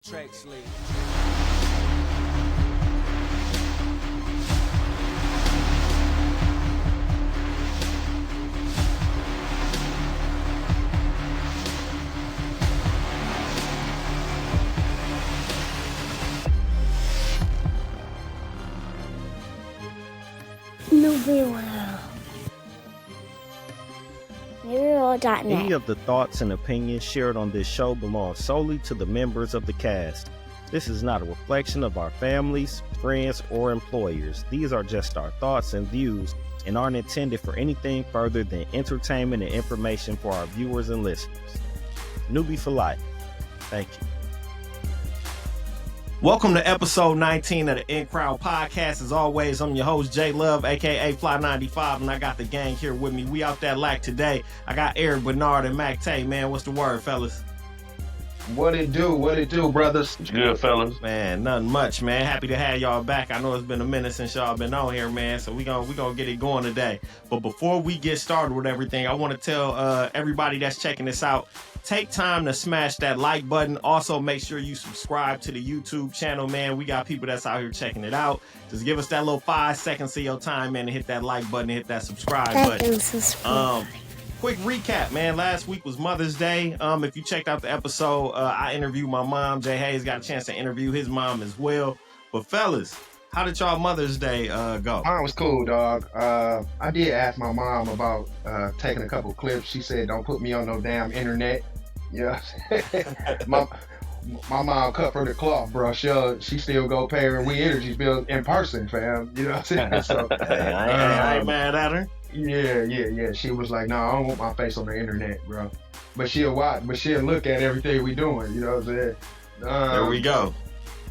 Track sleep. N.U.B.Y. Out Any of the thoughts and opinions shared on this show belong solely to the members of the cast. This is not a reflection of our families, friends, or employers. These are just our thoughts and views and aren't intended for anything further than entertainment and information for our viewers and listeners. N.U.B.Y for life. Thank you. Welcome to episode 19 of the In Crowd Podcast. As always, I'm your host, J Love, aka Fly 95, and I got the gang here with me. We Out Dat Lac today. I got Erik, Benard, and Mactae. Man, what's the word, fellas? What it do, brothers? It's good, fellas. Man, nothing much, man. Happy to have y'all back. I know it's been a minute since y'all been on here, man, so we gonna get it going today. But before we get started with everything, I want to tell everybody that's checking this out, take time to smash that like button. Also, make sure you subscribe to the YouTube channel, man. We got people that's out here checking it out. Just give us that little 5 seconds of your time, man, and hit that like button and hit that subscribe button. Quick recap, man. Last week was Mother's Day. If you checked out the episode, I interviewed my mom. Jay Hayes got a chance to interview his mom as well. But fellas, how did y'all Mother's Day go? Mine was cool, dog. I did ask my mom about taking a couple clips. She said, "Don't put me on no damn internet." Yeah, my mom cut for the cloth, bro. She still go pay her We Energy bill in person, fam. You know what I'm saying? So, Hey, I ain't mad at her. Yeah. She was like, "No, I don't want my face on the internet, bro." But she'll watch. But she'll look at everything we doing. You know what I'm saying? There we go.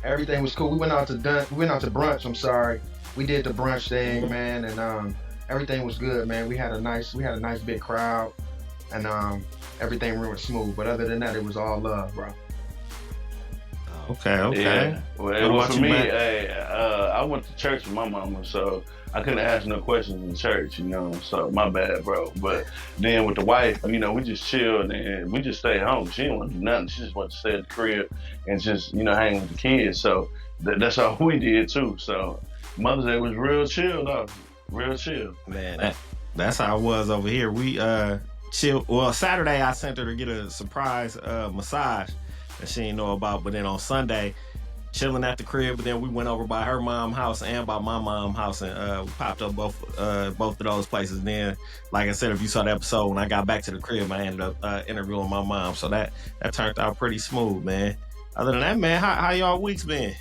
Everything was cool. We went out to brunch. I'm sorry. We did the brunch thing, man, and everything was good, man. We had a nice big crowd, and everything went smooth. But other than that, it was all love, bro. Okay. Yeah. Well, What for about me, you, Matt? I went to church with my mama, so I couldn't ask no questions in church, you know. So my bad, bro. But then with the wife, you know, we just chilled and we just stayed home. She didn't want to do nothing. She just wanted to stay at the crib and just, you know, hang with the kids. So that's all we did too. So Mother's Day was real chill, though. Real chill. Man, that's how it was over here. We chill. Well, Saturday I sent her to get a surprise massage that she didn't know about, but then on Sunday, chilling at the crib. But then we went over by her mom's house and by my mom's house, and we popped up both of those places. Then, like I said, if you saw the episode, when I got back to the crib, I ended up interviewing my mom. So that turned out pretty smooth, man. Other than that, man, how y'all weeks been?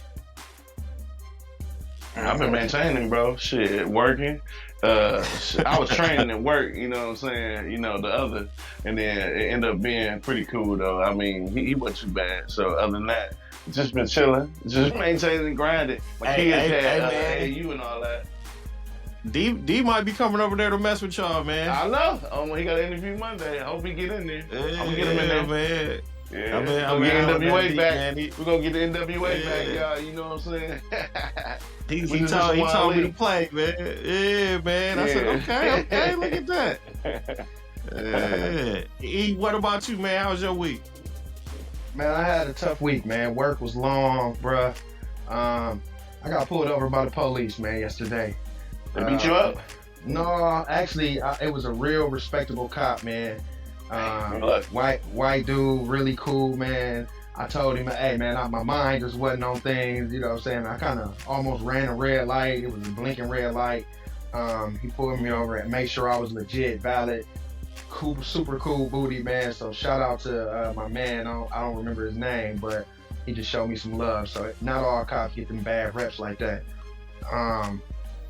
I've been maintaining, bro. Shit, working. I was training at work, you know what I'm saying? You know, the other. And then it ended up being pretty cool, though. I mean, he wasn't too bad. So other than that, just been chilling. Just maintaining and grinding. My kids had AU and all that. D might be coming over there to mess with y'all, man. I know. He got an interview Monday. I hope he get in there. I'm gonna get him in there, man. Yeah, I'm get N.W.A. back. Man. We're gonna get the N.W.A. back, y'all. You know what I'm saying? He told me to play, man. Yeah, man. I said, okay, look at that. E, what about you, man? How was your week? Man, I had a tough week, man. Work was long, bruh. I got pulled over by the police, man, yesterday. They beat you up? No, actually, it was a real respectable cop, man. White dude, really cool, man. I told him, hey, man, my mind just wasn't on things, you know what I'm saying? I kind of almost ran a red light. It was a blinking red light. He pulled me over and made sure I was legit, valid, cool, super cool booty, man. So shout out to my man. I don't remember his name, but he just showed me some love. So not all cops get them bad reps like that.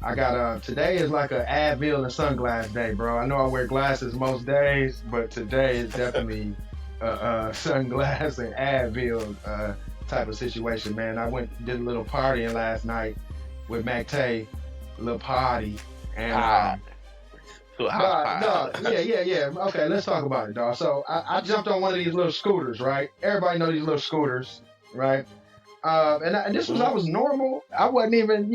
I got today is like a Advil and sunglass day, bro. I know I wear glasses most days, but today is definitely sunglass and Advil type of situation, man. I did a little partying last night with Mactae, a little party, and yeah. Okay, let's talk about it, dog. So I jumped on one of these little scooters, right? Everybody know these little scooters, right? And this was, I was normal. I wasn't even,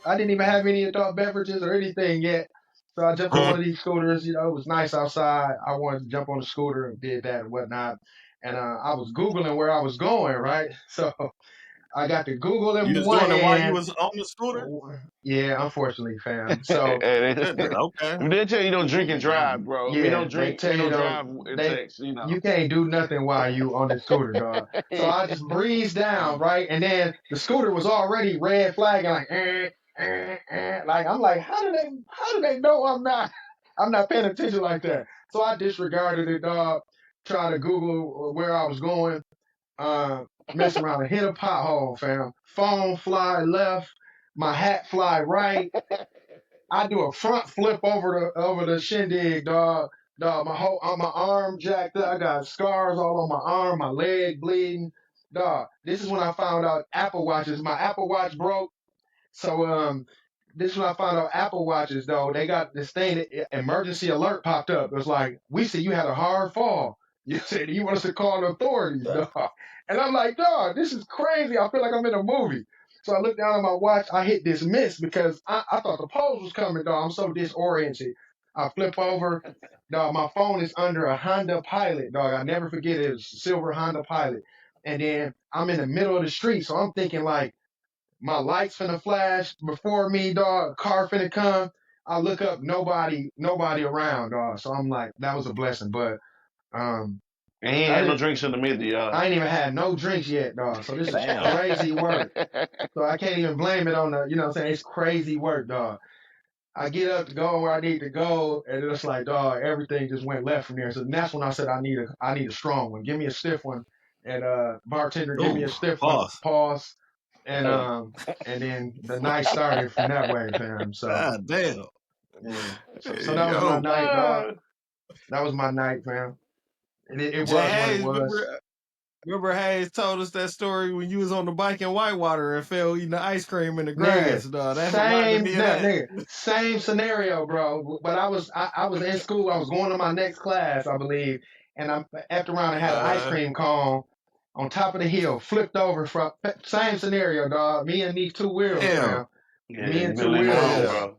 I didn't even have any adult beverages or anything yet. So I jumped on one of these scooters, it was nice outside. I wanted to jump on the scooter and did that and whatnot. and I was Googling where I was going, right? So I got to Google in You was one doing it while you hand. was on the scooter? Yeah, unfortunately, fam. So Okay. They tell you don't drink and drive, bro. I mean, yeah, don't they drink tell and you don't don't. drive in They Texas, you know. you can't do nothing while you on the scooter, dog. So I just breezed down, right, and then the scooter was already red flagging, like, like I'm like, how do they know I'm not paying attention like that? So I disregarded it, dog. Trying to Google where I was going, uh, mess around and hit a pothole, fam. Phone fly left, my hat fly right. I do a front flip over the shindig, dog. Dog, my arm jacked up. I got scars all on my arm, my leg bleeding. Dog, this is when I found out Apple Watches. My Apple Watch broke. So this is when I found out Apple Watches though. They got this thing, emergency alert popped up. It was like, we see you had a hard fall. You said you want us to call the authorities, dog. And I'm like, dog, this is crazy. I feel like I'm in a movie. So I look down at my watch. I hit dismiss because I thought the post was coming, dog. I'm so disoriented. I flip over. Dog, my phone is under a Honda Pilot, dog. I never forget it. It was a silver Honda Pilot. And then I'm in the middle of the street. So I'm thinking like, my lights finna flash before me, dog. Car finna come. I look up, nobody around, dog. So I'm like, that was a blessing. But um, And he ain't I had no didn't. drinks in the mid, y'all. I ain't even had no drinks yet, dog. So this is Damn. crazy work. So I can't even blame it on the, you know what I'm saying? It's crazy work, dog. I get up to go where I need to go, and it's like, dog, everything just went left from there. So that's when I said I need a strong one. Give me a stiff one. And bartender, give me Ooh, a stiff one. pause. Pause. And then the night started from that way, fam. So God damn. yeah. So Hey, that was my yo. night, dog. That was my night, fam. And it Jay was what it Hayes, was. remember Hayes told us that story when you was on the bike in Whitewater and fell eating the ice cream in the grass. Nigga, No, that reminded me of that. same scenario, bro. But I was in school. I was going to my next class, I believe, and I after around I had an ice cream cone on top of the hill, flipped over from same scenario, dog. Me and these two wheels, Damn. fam. Yeah, Me you and better two leave me alone, wheels bro.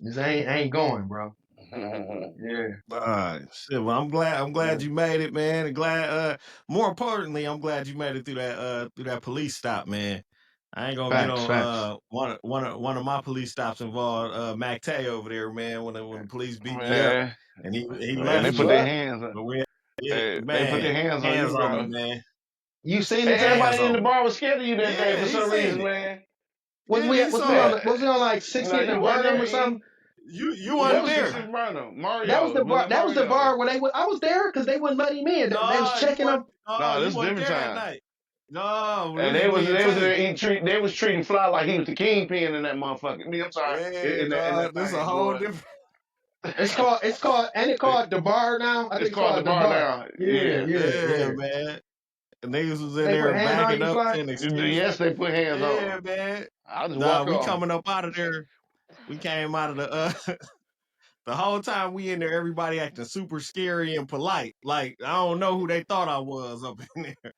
just ain't going, bro. Yeah. Shit, well, I'm glad you made it, man. And glad more importantly, I'm glad you made it through that police stop, man. I ain't gonna get Facts. on one of my police stops involved Mactae over there, man, when the police beat me up Man, and he man, they left put me. their hands on. But we yeah, Hey, they put their man, hands on you, hands on me, bro. man. You seen Hey, it, Jay? Hands everybody in the on me. bar was scared of you that day Yeah, for he some seen reason, it. man. Yeah, he saw it. Was we on like No, 60th you and wasn't Burnham there, or something? E. You That wasn't was there. 60 Burnham. That was Mario. the Was bar. it That was the Mario? bar where I was there because they wouldn't let him in. They was No, you checking wasn't. him. No, No, you this is wasn't different there that time. night. No, And this is me and Tay. they was treating Fly like he was the kingpin in that motherfucker. I mean, I'm sorry. Yeah, In that this is a thing, whole boy. different. Ain't it called the bar now? I It's think it's called the called the bar bar. now. Yeah, Yeah. yeah, Yeah, yeah. man. And niggas was in They put there hands on backing you, up, Fly? saying, "Excuse Yes, me." they put hands on Yeah, him. man. I'll just Nah, walk we off. coming up out of there. We came out of the the whole time we in there, everybody acting super scary and polite. Like I don't know who they thought I was up in there.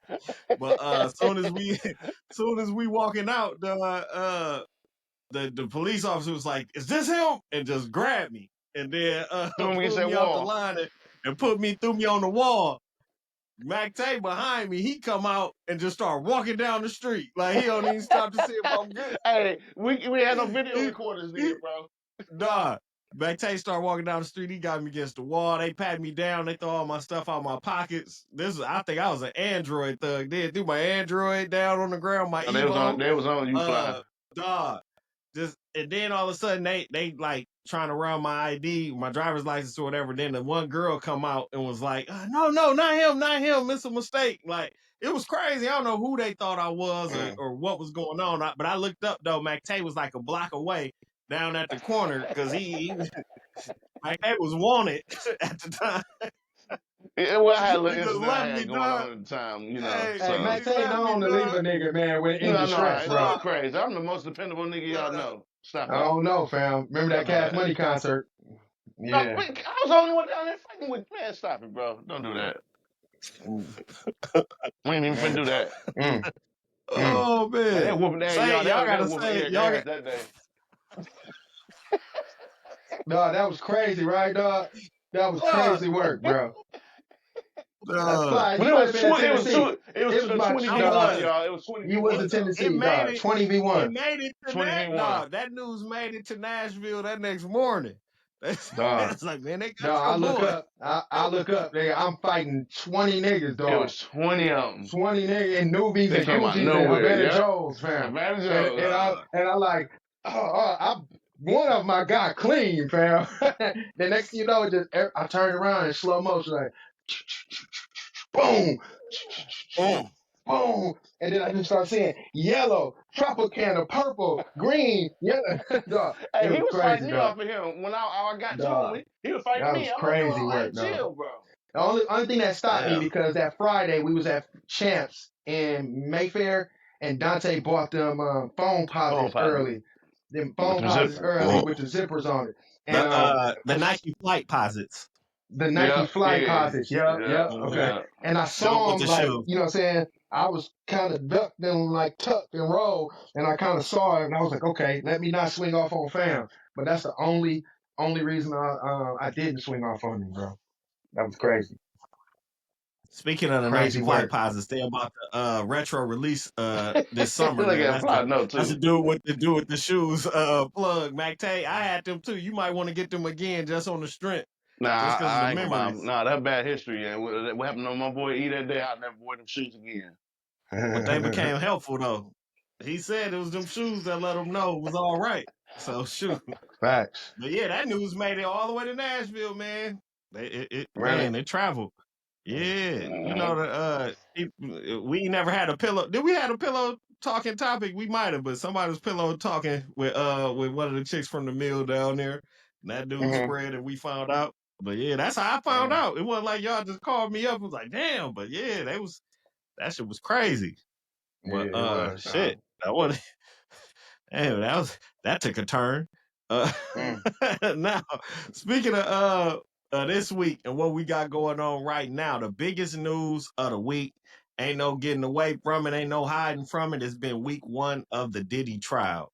But soon as we walking out, the police officer was like, "Is this him?" and just grabbed me and then Threw him against pulled that me out the wall. line and threw me on the wall. Mactae behind me, he come out and just start walking down the street. Like he don't even stop to see if I'm good. Hey, we had no video He, recorders he, then, bro. nah. Mactae started walking down the street. He got me against the wall. They pat me down. They throw all my stuff out my pockets. I think I was an Android thug. They threw my Android down on the ground, my Oh, Evo. they was on you, Fly. Dog. Just and then all of a sudden they like trying to run my ID, my driver's license or whatever. Then the one girl come out and was like, "No, not him. It's a mistake." Like it was crazy. I don't know who they thought I was or what was going on. But I looked up though. Mactae was like a block away down at the corner because Mactae was wanted at the time. Yeah, well, I had a He little just incident I left me, had going dog. on at the time, you know. Hey, Hey, So he Mactae left me, known to leave a dog. nigga, man, when in no, distress, you bro. crazy. I'm the most dependable nigga y'all know. Stop I it. don't know, fam. Remember that Cash Money concert? No, Yeah. wait, I was the only one down there fighting with man. Stop it, bro. Don't do that. We ain't even finna do that. Mm, mm. Oh Man, man. that whooping that Say y'all that gotta whooping say Erik y'all ass got that day. Dog, that was crazy, right, dog? That was dog. crazy work, bro. That's Fly. When You it might was have been in Tennessee. it was my 20v1, y'all. It was 20v1. You was in Tennessee, dog. 20v1. It made it to 20v1. dog. That news made it to Nashville that next morning. Dog. It's like, man, they got Dog, I your look boy. up. I look up. Nigga, I'm fighting 20 niggas, dog. It was 20 of them. 20 niggas and N.U.B.s They and came out Gucci's and nowhere, Havana yeah. Joes, fam. Havana Joes. And I like, one of them I got clean, fam. The next thing you know, I turned around in slow motion, like, boom, boom, and then I just start saying yellow, Tropicana, purple, green, yellow. Dog, Hey, he was crazy, fighting me dog. off of him when I got Dog, to him. He was fighting that me. was I'm crazy like, work, dog. chill, bro. The only thing that stopped me Damn. because that Friday we was at Champs in Mayfair and Dante bought them phone posits early. Them phone posits early with the zippers on it. And The Nike flight posits. the Nike Fly posits. Yep. Okay. Yeah. And I Dope saw with them the like, shoe. you know what I'm saying? I was kind of ducked and like tucked and rolled, and I kind of saw it, and I was like, okay, let me not swing off on fam. But that's the only reason I didn't swing off on him, bro. That was crazy. Speaking of the Crazy Nike flight work. posits, they about the retro release this summer. Look Man. at Fly note too. That's the dude with the shoes plug. Mactae, I had them too. You might want to get them again just on the strength. Nah, Just because of the I ain't gonna buy memories. them. Nah, that's bad history. And what happened to my boy E that day, I'll never wear them shoes again. But they became helpful though. He said it was them shoes that let him know it was all right. So shoot. Facts. But yeah, that news made it all the way to Nashville, man. Really? They traveled. Yeah, you know we never had a pillow. Did we have a pillow talking topic? We might have, but somebody was pillow talking with one of the chicks from the mill down there. And that dude spread and we found out. But yeah, that's how I found out. It wasn't like y'all just called me up and was like, damn, but yeah, that shit was crazy. But Yeah, it was, shit. That was damn, that took a turn. Now, speaking of this week and what we got going on right now, the biggest news of the week, ain't no getting away from it, ain't no hiding from it. It's been week 1 of the Diddy trial.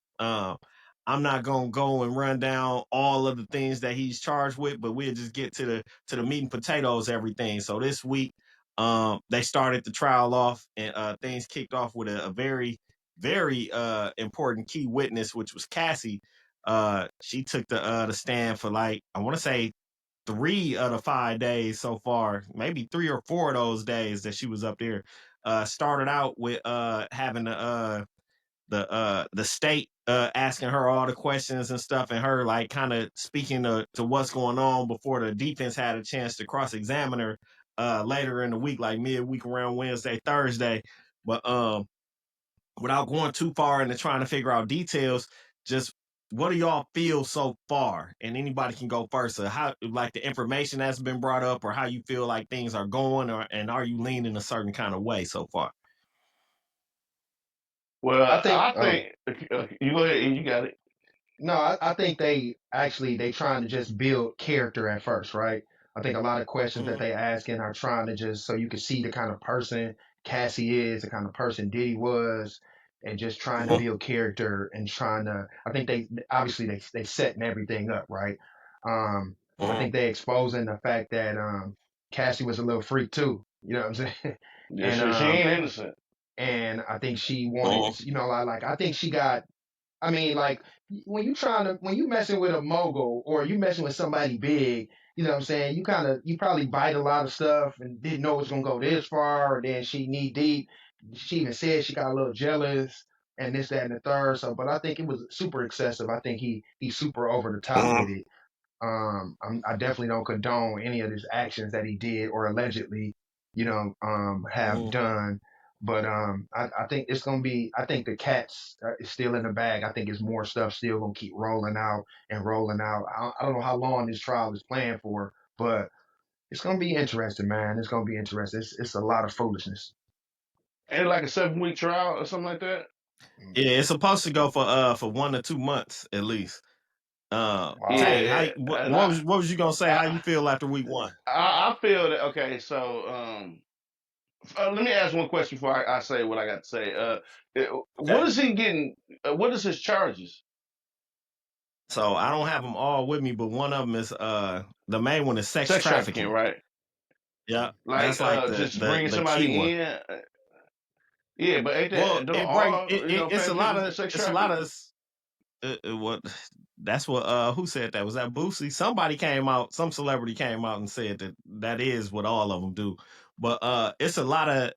I'm not gonna go and run down all of the things that he's charged with, but we'll just get to the meat and potatoes, everything. So this week, they started the trial off, and things kicked off with a very, very important key witness, which was Cassie. She took the stand for like, I want to say 3 of the 5 days so far, maybe 3 or 4 of those days that she was up there. Started out with having the state asking her all the questions and stuff, and her like kind of speaking to what's going on before the defense had a chance to cross-examine her later in the week, like midweek around Wednesday, Thursday. But without going too far into trying to figure out details, just what do y'all feel so far? And anybody can go first. So how, like, the information that's been brought up, or how you feel like things are going, and are you leaning a certain kind of way so far? Well, I think you go ahead and you got it. No, I think they trying to just build character at first, right? I think a lot of questions that they asking are trying to just so you can see the kind of person Cassie is, the kind of person Diddy was, and just trying to build character and trying to. I think they obviously they setting everything up, right? I think they exposing the fact that Cassie was a little freak too. You know what I'm saying? Yeah, And she ain't innocent. and I think she wanted, you know, like I think she got. I mean, like when you messing with a mogul or you messing with somebody big, you know what I'm saying? You probably bite a lot of stuff and didn't know it was gonna go this far, or then she knee deep. She even said she got a little jealous and this, that, and the third. So, but I think it was super excessive. I think he's super over the top with it. I definitely don't condone any of his actions that he did or allegedly, have done. But I think it's gonna be. I think the cat's is still in the bag. I think it's more stuff still gonna keep rolling out and rolling out. I don't know how long this trial is planned for, but it's gonna be interesting, man. It's gonna be interesting. It's a lot of foolishness. Ain't it like a 7-week trial or something like that? Yeah, it's supposed to go for 1 to 2 months at least. Tay, what was you gonna say? How you feel after week 1? I feel that okay. So let me ask one question before I say what I got to say. What is he getting? What is his charges? So I don't have them all with me, but one of them is the main one is sex trafficking, right? Yeah, Like that's like just bringing the key one. somebody in. Yeah, but ain't Well, that don't it bring all it's a famous lot people of sex it's a lot traffic? of what that's what who said that, was that Boosie? Somebody came out, some celebrity came out and said that that is what all of them do. But it's a lot of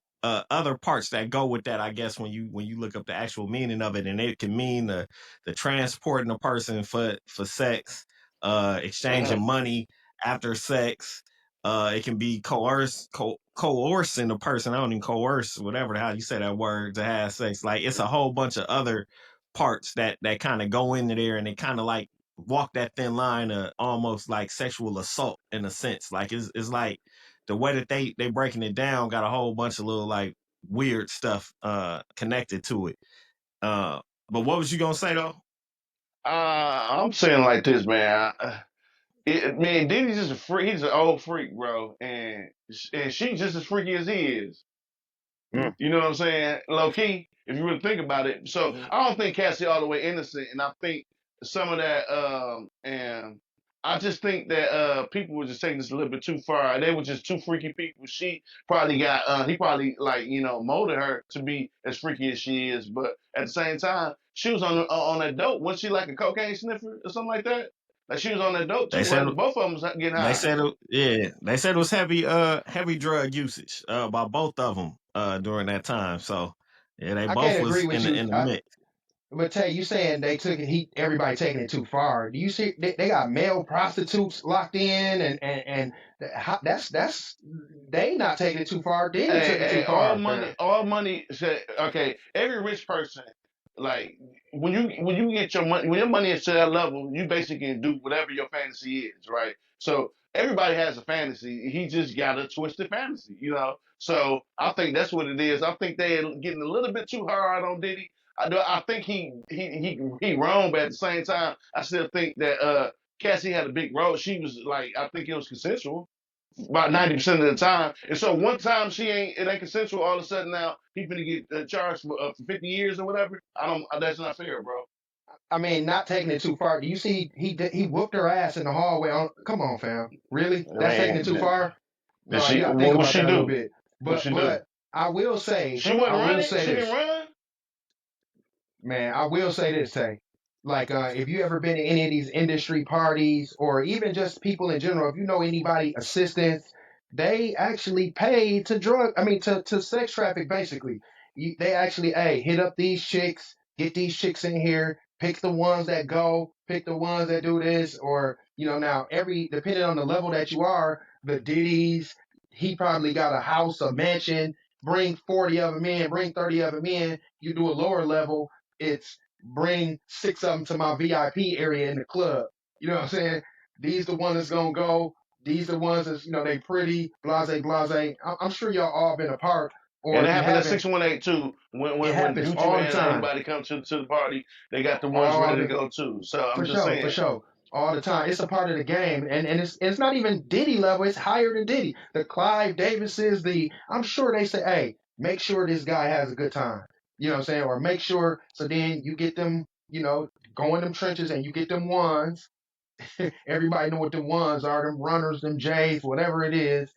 other parts that go with that, I guess, when you look up the actual meaning of it. And it can mean the transporting a person for sex, exchanging money after sex. It can be coercing a person. I don't even coerce, whatever the hell you say that word, to have sex. Like, it's a whole bunch of other parts that kind of go into there, and they kind of like walk that thin line of almost like sexual assault in a sense. Like, it's like the way that they breaking it down got a whole bunch of little like weird stuff connected to it. Uh, but what was you gonna say though? I'm saying like this, man. Man, Diddy's just a freak. He's an old freak, bro, and she's just as freaky as he is. Mm. You know what I'm saying? Low key, if you really think about it. So Mhm. I don't think Cassie all the way innocent, and I think some of that, and I just think that people were just taking this a little bit too far. They were just too freaky people. She probably got, he probably like molded her to be as freaky as she is, but at the same time, she was on that dope. Was she like a cocaine sniffer or something like that? Like she was on that dope They too, said wasn't it? Both of them was getting they high. said yeah, they said it was heavy drug usage by both of them during that time. So yeah, they I both can't agree was with you. in the mix. But Tay, you saying they took it? Everybody taking it too far. Do you see they got male prostitutes locked in, and that's they not taking it too far. Diddy took it too Hey, all far, money, fam. all money. Okay, every rich person, like when you get your money, when your money is to that level, you basically can do whatever your fantasy is, right? So everybody has a fantasy. He just got a twisted fantasy. So I think that's what it is. I think they're getting a little bit too hard on Diddy. I think he wrong, but at the same time, I still think that Cassie had a big role. She was like, I think it was consensual about 90% of the time. And so one time it ain't consensual, all of a sudden now he finna get charged for 50 years or whatever. I don't, that's not fair, bro. I mean, not taking it too far. Do you see he whooped her ass in the hallway? Come on, fam. Really? I That's taking it mean, too far? did No, you she, gotta think what about she that a little do? bit. What But she do? but I will say She wasn't I will running? say She didn't this. run? Man, I will say this, Tay. Like, if you ever been to any of these industry parties or even just people in general, if you know anybody, assistants, they actually pay to to sex traffic, basically. They actually, hey, hit up these chicks, get these chicks in here, pick the ones that go, pick the ones that do this, or, now depending on the level that you are, the Diddy's, he probably got a house, a mansion, bring 40 of them in, bring 30 of them in, you do a lower level, it's bring 6 of them to my VIP area in the club. You know what I'm saying? These the ones that's gonna go. These the ones that's they pretty, blase, blase. I'm sure y'all all been a part, or And it if you happened at haven't, 618 too. it When happens Gucci all the Man or time. anybody come to the party, they got the ones All ready to the go too. So I'm For just sure, for saying. sure. All the time. It's a part of the game. And it's not even Diddy level, it's higher than Diddy. The Clive Davises, I'm sure they say, hey, make sure this guy has a good time. You know what I'm saying? Or make sure so then you get them, go in them trenches and you get them ones. Everybody know what them ones are, them runners, them J's, whatever it is,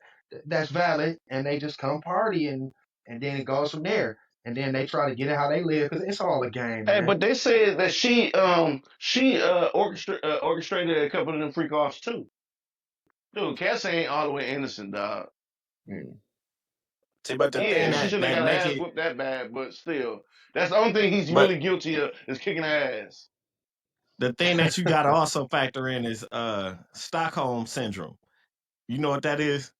that's valid, and they just come party and then it goes from there. And then they try to get it how they live because it's all a game, Hey, man. but they said that she orchestrated a couple of them freak offs too. Dude, Cassie ain't all the way innocent, dog. Mm. See, but the thing Yeah, she shouldn't have that got her make ass it, whooped that bad, but still, that's the only thing he's but really guilty of is kicking her ass. the thing that you got to also factor in is Stockholm syndrome. You know what that is?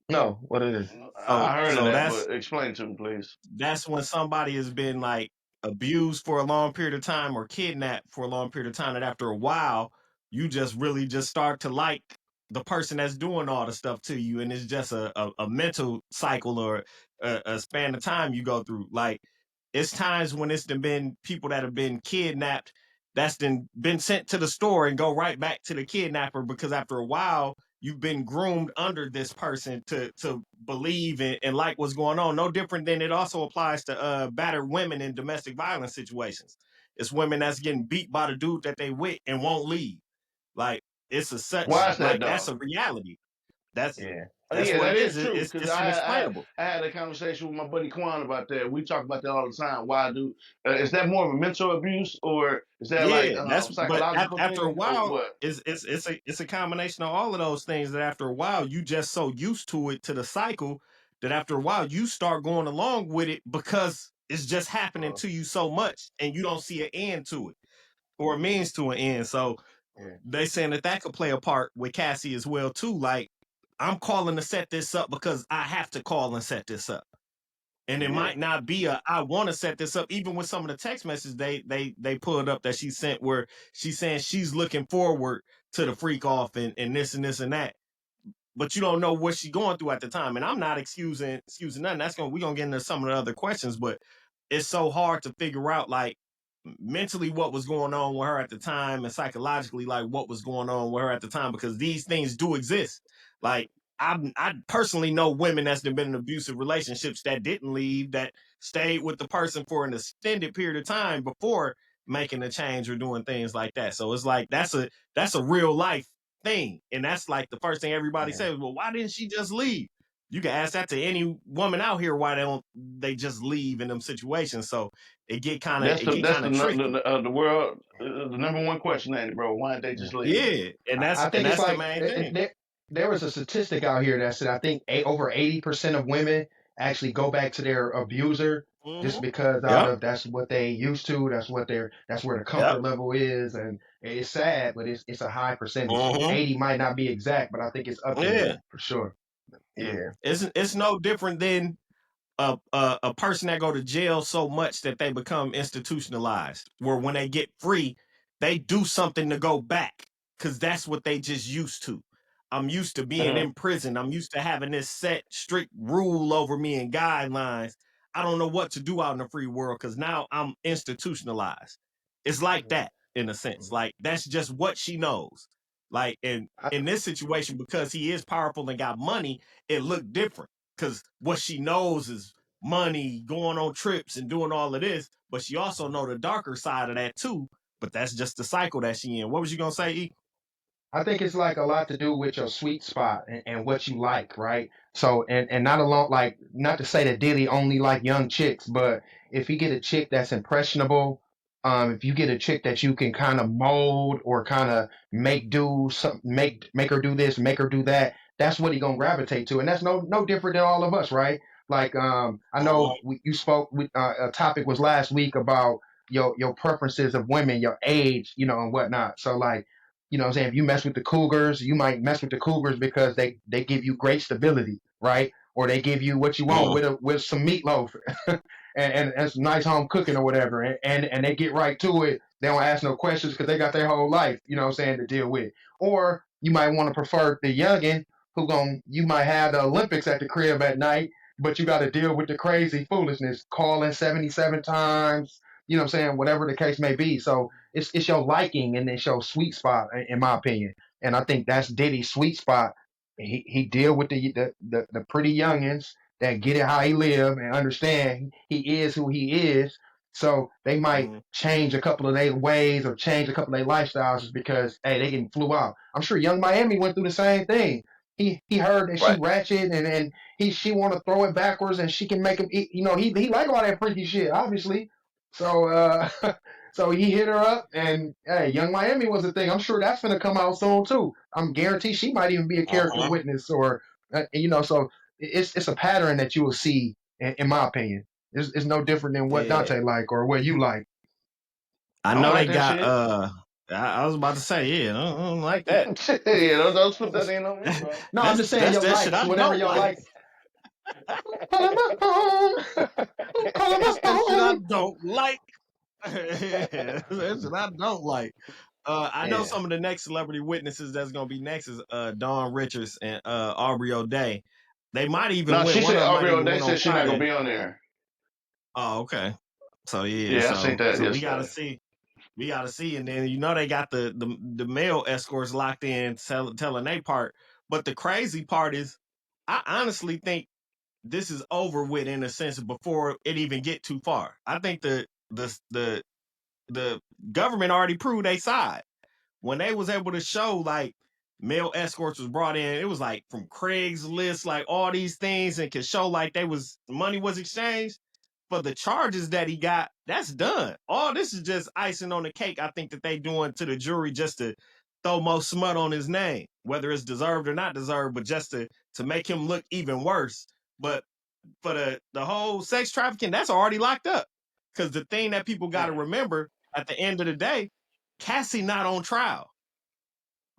No, what it is? So I heard of so that, that's but explain to me, please. that's when somebody has been like abused for a long period of time or kidnapped for a long period of time, and after a while you just really just start to like the person that's doing all the stuff to you, and it's just a mental cycle or a span of time you go through. Like, it's times when it's been people that have been kidnapped that's been sent to the store and go right back to the kidnapper, because after a while you've been groomed under this person to believe and like what's going on. No different than it also applies to battered women in domestic violence situations. It's women that's getting beat by the dude that they with and won't leave. Like, it's a such Why is that like that's though? a reality. That's Yeah. that's Yeah, what that it is is. true. Because It's inexplainable. I had a conversation with my buddy Quan about that. We talk about that all the time. Why do is that more of a mental abuse or is that like Yeah, that's but psychological after a thing or while, what? it's a combination of all of those things that after a while you just so used to it to the cycle that after a while you start going along with it because it's just happening Uh, to you so much and you don't see an end to it or a means to an end. So yeah. they saying that could play a part with Cassie as well too. Like I'm calling to set this up because I have to call and set this up. And it Yeah. might not be a I want to set this up. Even with some of the text messages they pulled up that she sent where she's saying she's looking forward to the freak off and this and this and that. But you don't know what she's going through at the time. And I'm not excusing nothing. We're gonna get into some of the other questions, but it's so hard to figure out like mentally what was going on with her at the time and psychologically like what was going on with her at the time because these things do exist. Like I personally know women that's been in abusive relationships that didn't leave, that stayed with the person for an extended period of time before making a change or doing things like that. So it's like that's a real life thing. And that's like the first thing everybody Yeah. says, well, why didn't she just leave? You can ask that to any woman out here why they just leave in them situations. So it get kind of tricky. The world the number one question, ain't it, bro? Why didn't they just leave? Yeah, and I think it's that's the like main thing. there was a statistic out here that said I think over 80% of women actually go back to their abuser just Hmm. because out Yep. of that's what they used to, that's where the Yep. comfort level is, and it's sad, but it's a high percentage. Hmm. 80 might not be exact, but I think it's up there Yeah. for sure. Yeah. It's no different than a person that go to jail so much that they become institutionalized, where when they get free, they do something to go back because that's what they just used to. I'm used to being Uh-huh. in prison. I'm used to having this set strict rule over me and guidelines. I don't know what to do out in the free world because now I'm institutionalized. It's like that in a sense. Like that's just what she knows. Like I, in this situation, because he is powerful and got money, it looked different because what she knows is money, going on trips and doing all of this, but she also know the darker side of that too. But that's just the cycle that she in. What was you gonna say, E? I think it's like a lot to do with your sweet spot and what you like, right? So and not alone like not to say that Diddy only like young chicks, but if you get a chick that's impressionable, if you get a chick that you can kind of mold or kind of make do some make her do this, make her do that, that's what he gonna gravitate to, and that's no different than all of us, right? Like I know you spoke with a topic was last week about your preferences of women, your age, and whatnot. So like what I'm saying? If you mess with the Cougars, you might mess with the Cougars because they give you great stability, right? Or they give you what you want Mm, with some meatloaf and some nice home cooking or whatever. And they get right to it. They don't ask no questions because they got their whole life, to deal with. Or you might want to prefer the youngin you might have the Olympics at the crib at night, but you got to deal with the crazy foolishness, calling 77 times, whatever the case may be. So it's your liking and it's your sweet spot, in my opinion. And I think that's Diddy's sweet spot. He deal with the pretty youngins that get it how he live and understand he is who he is. So they might mm, change a couple of their ways or change a couple of their lifestyles just because hey they getting flew out. I'm sure Young Miami went through the same thing. He heard that she right. ratchet and she want to throw it backwards and she can make him eat. He like all that freaky shit obviously. So so he hit her up and hey, Young Miami was a thing. I'm sure that's gonna come out soon too. I'm guaranteed she might even be a character Uh-huh. witness or so it's a pattern that you will see in my opinion. It's no different than what Yeah. Dante like or what you like. I I don't know like they that got shit. I was about to say, yeah, I don't like that. Yeah, don't put that in on me, bro. No, I'm just saying your That shit likes, I whatever don't your like. likes. Calling my phone. Calling my That shit I phone. don't like. That shit I don't like. I know Yeah. some of the next celebrity witnesses that's gonna be next is Dawn Richards and Aubrey O'Day. They might even No, win. she One said of them might Aubrey even O'Day win on said she's not gonna Friday. be on there. Oh, okay. So yeah, Yeah, I seen that so we gotta yesterday. see. We gotta see, and then they got the male escorts locked in, telling their part. But the crazy part is, I honestly think this is over with in a sense before it even get too far. I think the government already proved their side when they was able to show like male escorts was brought in. It was like from Craigslist, like all these things, and could show like money was exchanged. For the charges that he got, that's done. All this is just icing on the cake. I think that they doing to the jury just to throw more smut on his name, whether it's deserved or not deserved, but just to make him look even worse. But for the whole sex trafficking, that's already locked up. Because the thing that people got to remember at the end of the day, Cassie not on trial.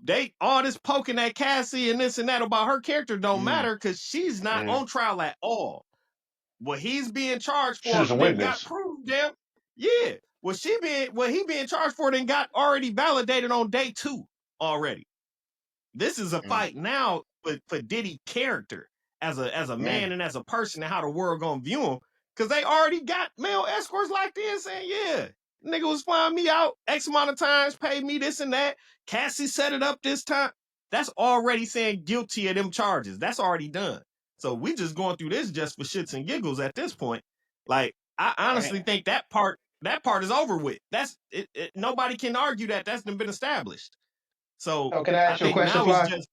They all this poking at Cassie and this and that about her character don't matter because she's not on trial at all. What he's being charged for, She's a then witness. got proved, damn. Yeah. What he being charged for, then got already validated on day 2 already. This is a fight now for Diddy character as a man and as a person and how the world gonna view him. Cause they already got male escorts locked in saying, yeah, nigga was flying me out X amount of times, paid me this and that. Cassie set it up this time. That's already saying guilty of them charges. That's already done. So we just going through this just for shits and giggles at this point. Like, I honestly think that part is over with. That's it, nobody can argue that. That's been established. So can I ask you a think question, now Fly? it's just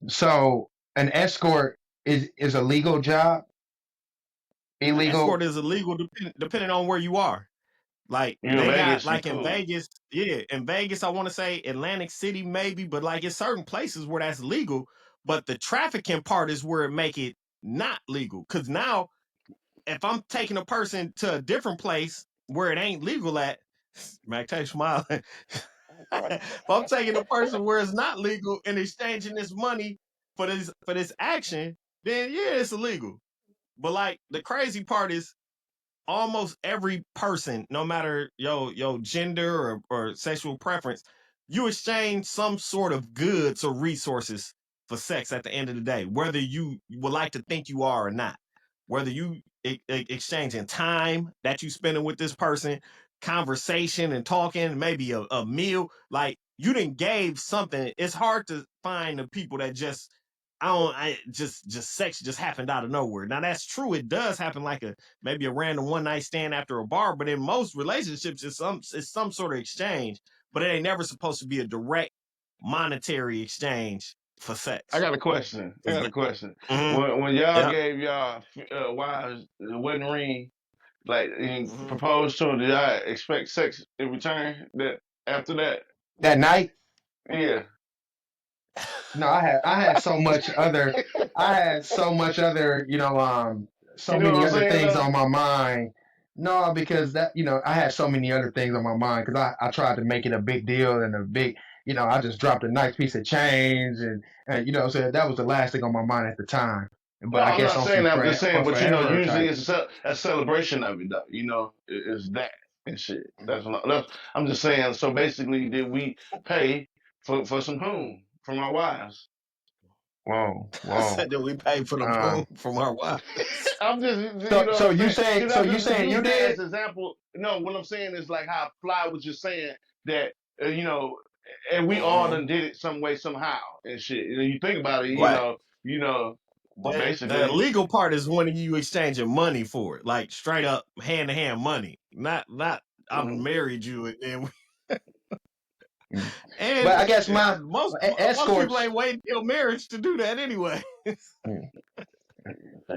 So an escort is a legal job? Illegal? escort is illegal depending on where you are. Like You in they Vegas, got like you in cool. Vegas, in Vegas, I want to say Atlantic City maybe, but like in certain places where that's legal, but the trafficking part is where it make it not legal. Cause now if I'm taking a person to a different place where it ain't legal at, Mactae smiling. If I'm taking a person where it's not legal and exchanging this money for this action, then yeah, it's illegal. But like the crazy part is almost every person, no matter your gender or sexual preference, you exchange some sort of goods or resources for sex at the end of the day, whether you would like to think you are or not. Whether you exchanging time that you spending with this person, conversation and talking, maybe a meal, like you done gave something. It's hard to find the people that just just sex just happened out of nowhere. Now that's true. It does happen like maybe a random one night stand after a bar, but in most relationships, it's some sort of exchange, but it ain't never supposed to be a direct monetary exchange for sex. I got a question. Mhm. When y'all Yep. gave y'all wives the wedding ring, like proposed to them, did y'all expect sex in return? That after That night? yeah. No, I had so much other so You know many what I'm other saying things though? on my mind. No, because that I had so many other things on my mind because I tried to make it a big deal and a big I just dropped a nice piece of change and so that was the last thing on my mind at the time. No, But I I'm guess not on saying some that. I'm just saying, on but forever usually type. it's a celebration of it, though. It's that and shit. I'm just saying. So basically, did we pay for some home from our wives? Whoa, I whoa. said that we paid for the room from our wives. I'm just, you know So what I'm saying? so I'm you just saying you using that did? as an example. No, what I'm saying is like how Fly was just saying that, and we all done did it some way, somehow, and shit. You think about it, Right. The basically. illegal part is when you exchanging money for it, like straight up hand to hand money. Not I've married you and But and I guess my most people escorts. ain't waiting till marriage to do that anyway.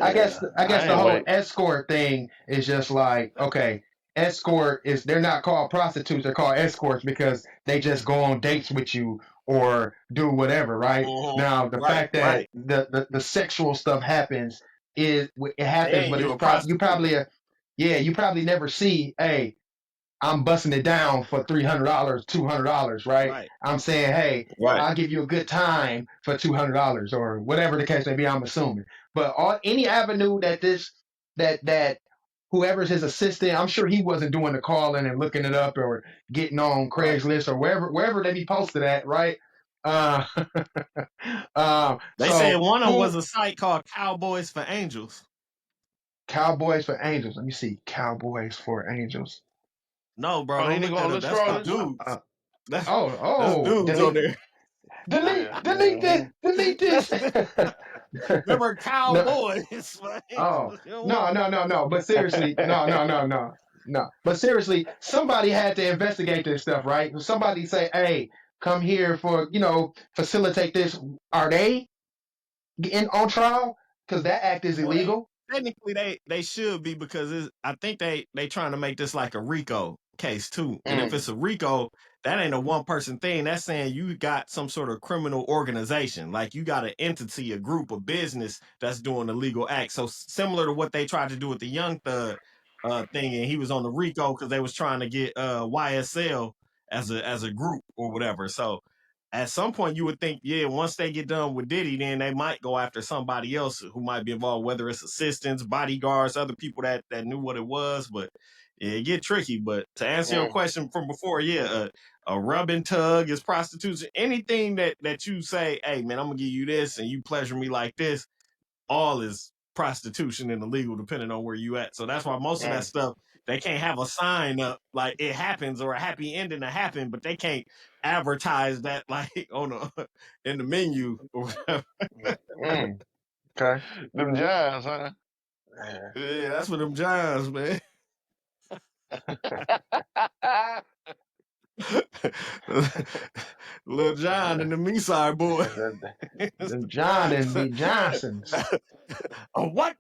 I guess Yeah, the I ain't whole wait. escort thing is just like, okay, escort is they're not called prostitutes, they're called escorts because they just go on dates with you or do whatever, right? Now the Right, fact that right. the sexual stuff happens is it They happens, ain't but you it's a you prostitute. probably you probably never see, hey, I'm busting it down for $300, $200, right? Right, I'm saying, hey, right. I'll give you a good time for $200 or whatever the case may be. I'm assuming, but any avenue that that whoever's his assistant, I'm sure he wasn't doing the calling and looking it up or getting on Right. Craigslist or wherever they be posted at, right? Uh, They said so one of them was who a site called Cowboys for Angels. Cowboys for Angels? Let me see, Cowboys for Angels. No, bro, Oh, he don't didn't look go on that up. the That's the scrollers? Uh, dudes. That's that's oh, dudes on there. Yeah. delete this, delete That's this. remember No, Cowboys for oh, Angels. You don't no, want no, no, no. But seriously, no, no, no, no, no. But seriously, somebody had to investigate this stuff, right? Somebody say, hey, come here for, facilitate this. Are they on trial? Because that act is Well, illegal. technically they should be because I think they trying to make this like a RICO case too. And if it's a RICO, that ain't a one person thing. That's saying you got some sort of criminal organization, like you got an entity, a group, a business that's doing illegal acts. So similar to what they tried to do with the Young Thug thing, and he was on the RICO because they was trying to get YSL as a group or whatever. So at some point you would think, yeah, once they get done with Diddy, then they might go after somebody else who might be involved, whether it's assistants, bodyguards, other people that knew what it was. But yeah, it get tricky. But to answer your question from before, yeah, a rub and tug is prostitution. Anything that you say, hey man, I'm gonna give you this and you pleasure me like this, all is prostitution and illegal depending on where you at. So that's why most of that stuff they can't have a sign up like it happens or a happy ending to happen, but they can't advertise that like on in the menu or whatever. Okay. Them Giants, huh? Yeah, that's for them Giants, man. Little John and the Measide boy. Them John and the Johnsons. Oh, what?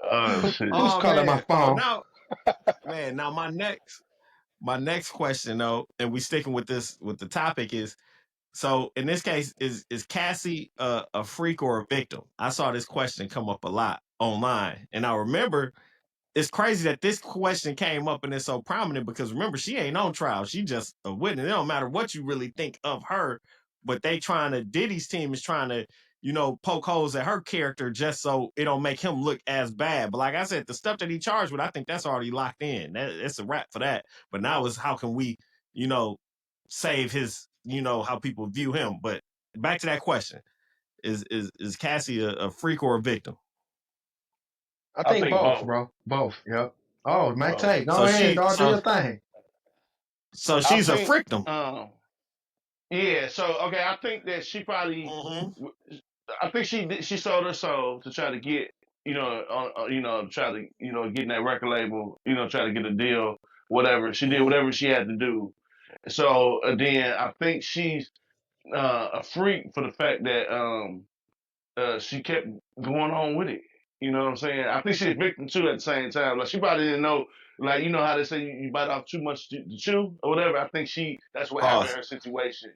Oh shit. Who's calling my phone? So now my next question though, and we sticking with the topic is, so in this case, is Cassie a freak or a victim? I saw this question come up a lot online, and I remember it's crazy that this question came up and it's so prominent because remember, she ain't on trial. She just a witness. It don't matter what you really think of her, but Diddy's team is trying to, poke holes at her character just so it don't make him look as bad. But like I said, the stuff that he charged with, I think that's already locked in. It's a wrap for that. But now is how can we, save his, how people view him. But back to that question. Is Cassie a freak or a victim? I think both, bro. Both. Yep. Oh, Mactae, go ahead, dog. Do your thing. So she's a Frictim. Yeah. So okay, I think that she probably. I think she sold her soul to try to get try to get in that record label, try to get a deal, whatever. She did whatever she had to do. So then I think she's a freak for the fact that she kept going on with it. You know what I'm saying? I think she's a victim too at the same time. Like she probably didn't know, like how they say you bite off too much to chew or whatever. I think that's what happened in her situation.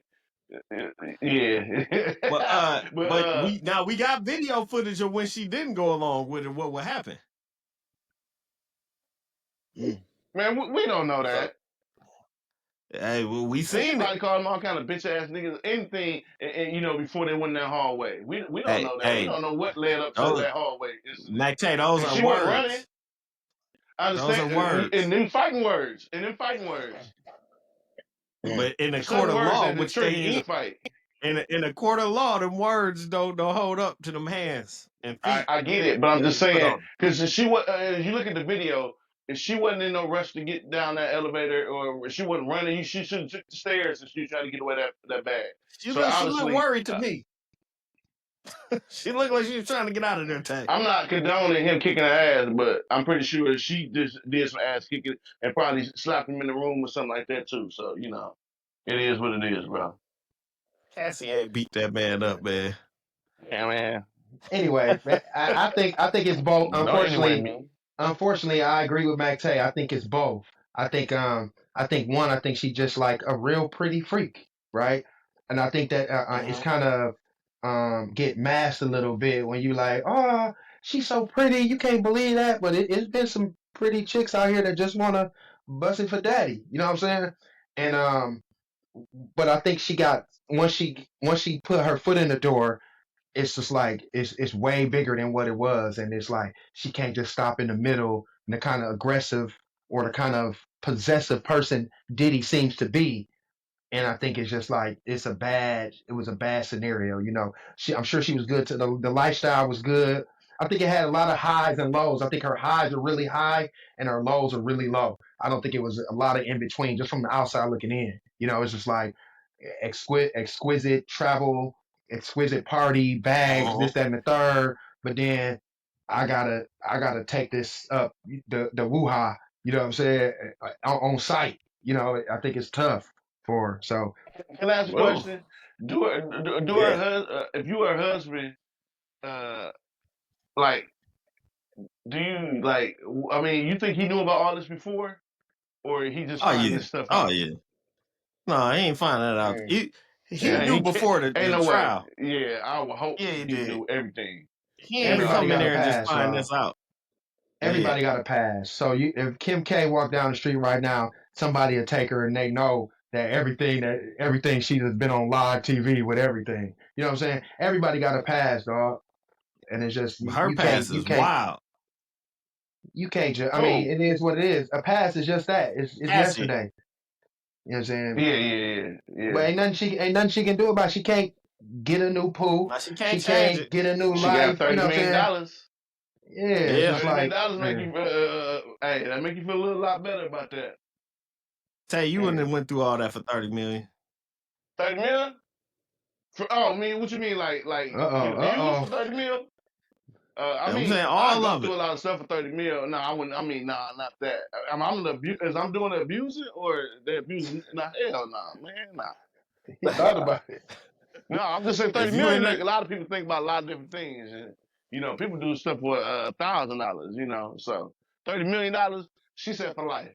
Yeah. But we got video footage of when she didn't go along with it. What would happen? Man, we don't know that. Hey, we seen Somebody it. Called them all kind of bitch ass niggas, anything, and before they went in that hallway. We don't know that. We don't know what led up to that hallway. Mactae, those are she words. Wasn't running. I understand. Those are words. And them fighting words. But in a court of law, which they fight. In a court of law, them words don't hold up to them hands and feet. I get it, but I'm just saying because she was. You look at the video. If she wasn't in no rush to get down that elevator, or she wasn't running, she should have took the stairs and she was trying to get away that bad. She looked worried to me. She looked like she was trying to get out of there. I'm not condoning him kicking her ass, but I'm pretty sure she just did some ass kicking and probably slapped him in the room or something like that too. So it is what it is, bro. Cassie ain't beat that man up, man. Yeah, man. Anyway, I think it's both. Unfortunately, I agree with Mactae. I think it's both. I think she's just like a real pretty freak, right? And I think that it's kind of get masked a little bit when you like, oh, she's so pretty, you can't believe that. But it's been some pretty chicks out here that just want to bust it for daddy. You know what I'm saying? And but I think she got once she put her foot in the door, it's just like it's way bigger than what it was, and it's like she can't just stop in the middle. And the kind of aggressive or the kind of possessive person Diddy seems to be, and I think it's just like it was a bad scenario. I'm sure she was good to the lifestyle was good. I think it had a lot of highs and lows. I think her highs are really high and her lows are really low. I don't think it was a lot of in between, just from the outside looking in. It's just like exquisite travel, exquisite party, bags, this, that, and the third. But then I gotta take this up the woo-ha, you know what I'm saying, on site. I think it's tough. for her. So Can I ask a Whoa. question? Do Yeah. if you were her husband, like, do you like? I mean, you think he knew about all this before, or he just Oh finding yeah. this stuff Oh out? yeah. No, he ain't finding that out. man, He Yeah, knew he can't. before Ain't the no way. trial. Yeah, I would hope Yeah, he he did. knew everything. He You ain't know. everybody come in got a there and just pass, find y'all. this out. Yeah. Everybody got a pass. So if Kim K walked down the street right now, somebody would take her and they know that everything she has been on live TV with everything. You know what I'm saying? Everybody got a pass, dog. And it's just Her pass is wild. you can't just. I Oh, mean, it is what it is. A pass is just that. It's That's it. yesterday. You know what I'm saying? yeah. But ain't nothing she can do about it. She can't get a new pool. Now she She can't change can't it. get a new She got life. You $30 know what I'm million. saying? Yeah, it's Yeah. just $30 million like, make man. you. Hey, that make you feel a little lot better about that. Tell you wouldn't Man, have went through all that for 30 million. 30 million? I mean, what you mean, like get abused for 30 mil? I I'm mean, saying I all go of through it. a lot of stuff for 30 mil. No, I wouldn't. I mean, nah, not that. I'm the Is I'm doing the abusing or the abusing? Nah, hell nah, man, nah. He thought about it. No, I'm just saying If 30 you million. in there, Make a lot of people think about a lot of different things, and people do stuff for $1,000. So $30 million. She said for life.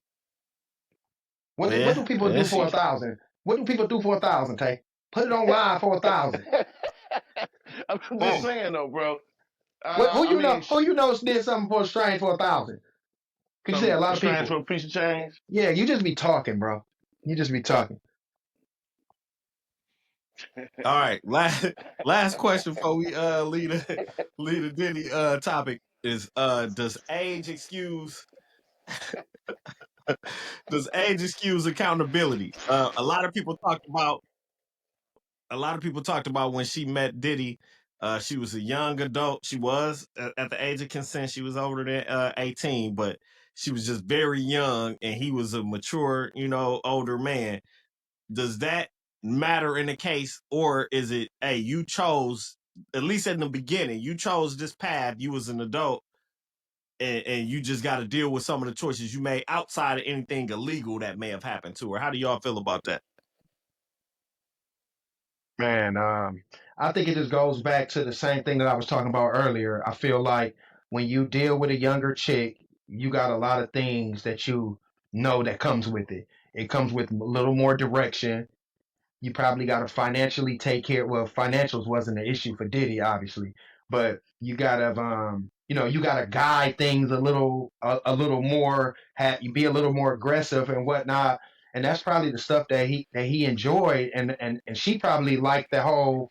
What do yeah, people do yeah, for she 1,000? What do people do for 1,000, Tay? Put it on live for 1,000. I'm just mm, saying though, bro. Who I you mean, know? Who you know did something for a strange for 1,000? Cause you say a some lot of strange people. for a piece of change. Yeah, you just be talking, bro. You just be talking. all right. Last question before we lead a Diddy topic is does age excuse accountability? A lot of people talked about when she met Diddy. She was a young adult. She was at the age of consent. She was older than 18, but she was just very young, and he was a mature, older man. Does that matter in the case, or is it, hey, you chose, at least in the beginning, you chose this path. You was an adult, and you just got to deal with some of the choices you made outside of anything illegal that may have happened to her. How do y'all feel about that? Man, I think it just goes back to the same thing that I was talking about earlier. I feel like when you deal with a younger chick, you got a lot of things that you know that comes with it. It comes with a little more direction. You probably got to financially take care. Well, financials wasn't an issue for Diddy, obviously, but you gotta, you gotta guide things a little more. You be a little more aggressive and whatnot. And that's probably the stuff that he enjoyed, and she probably liked the whole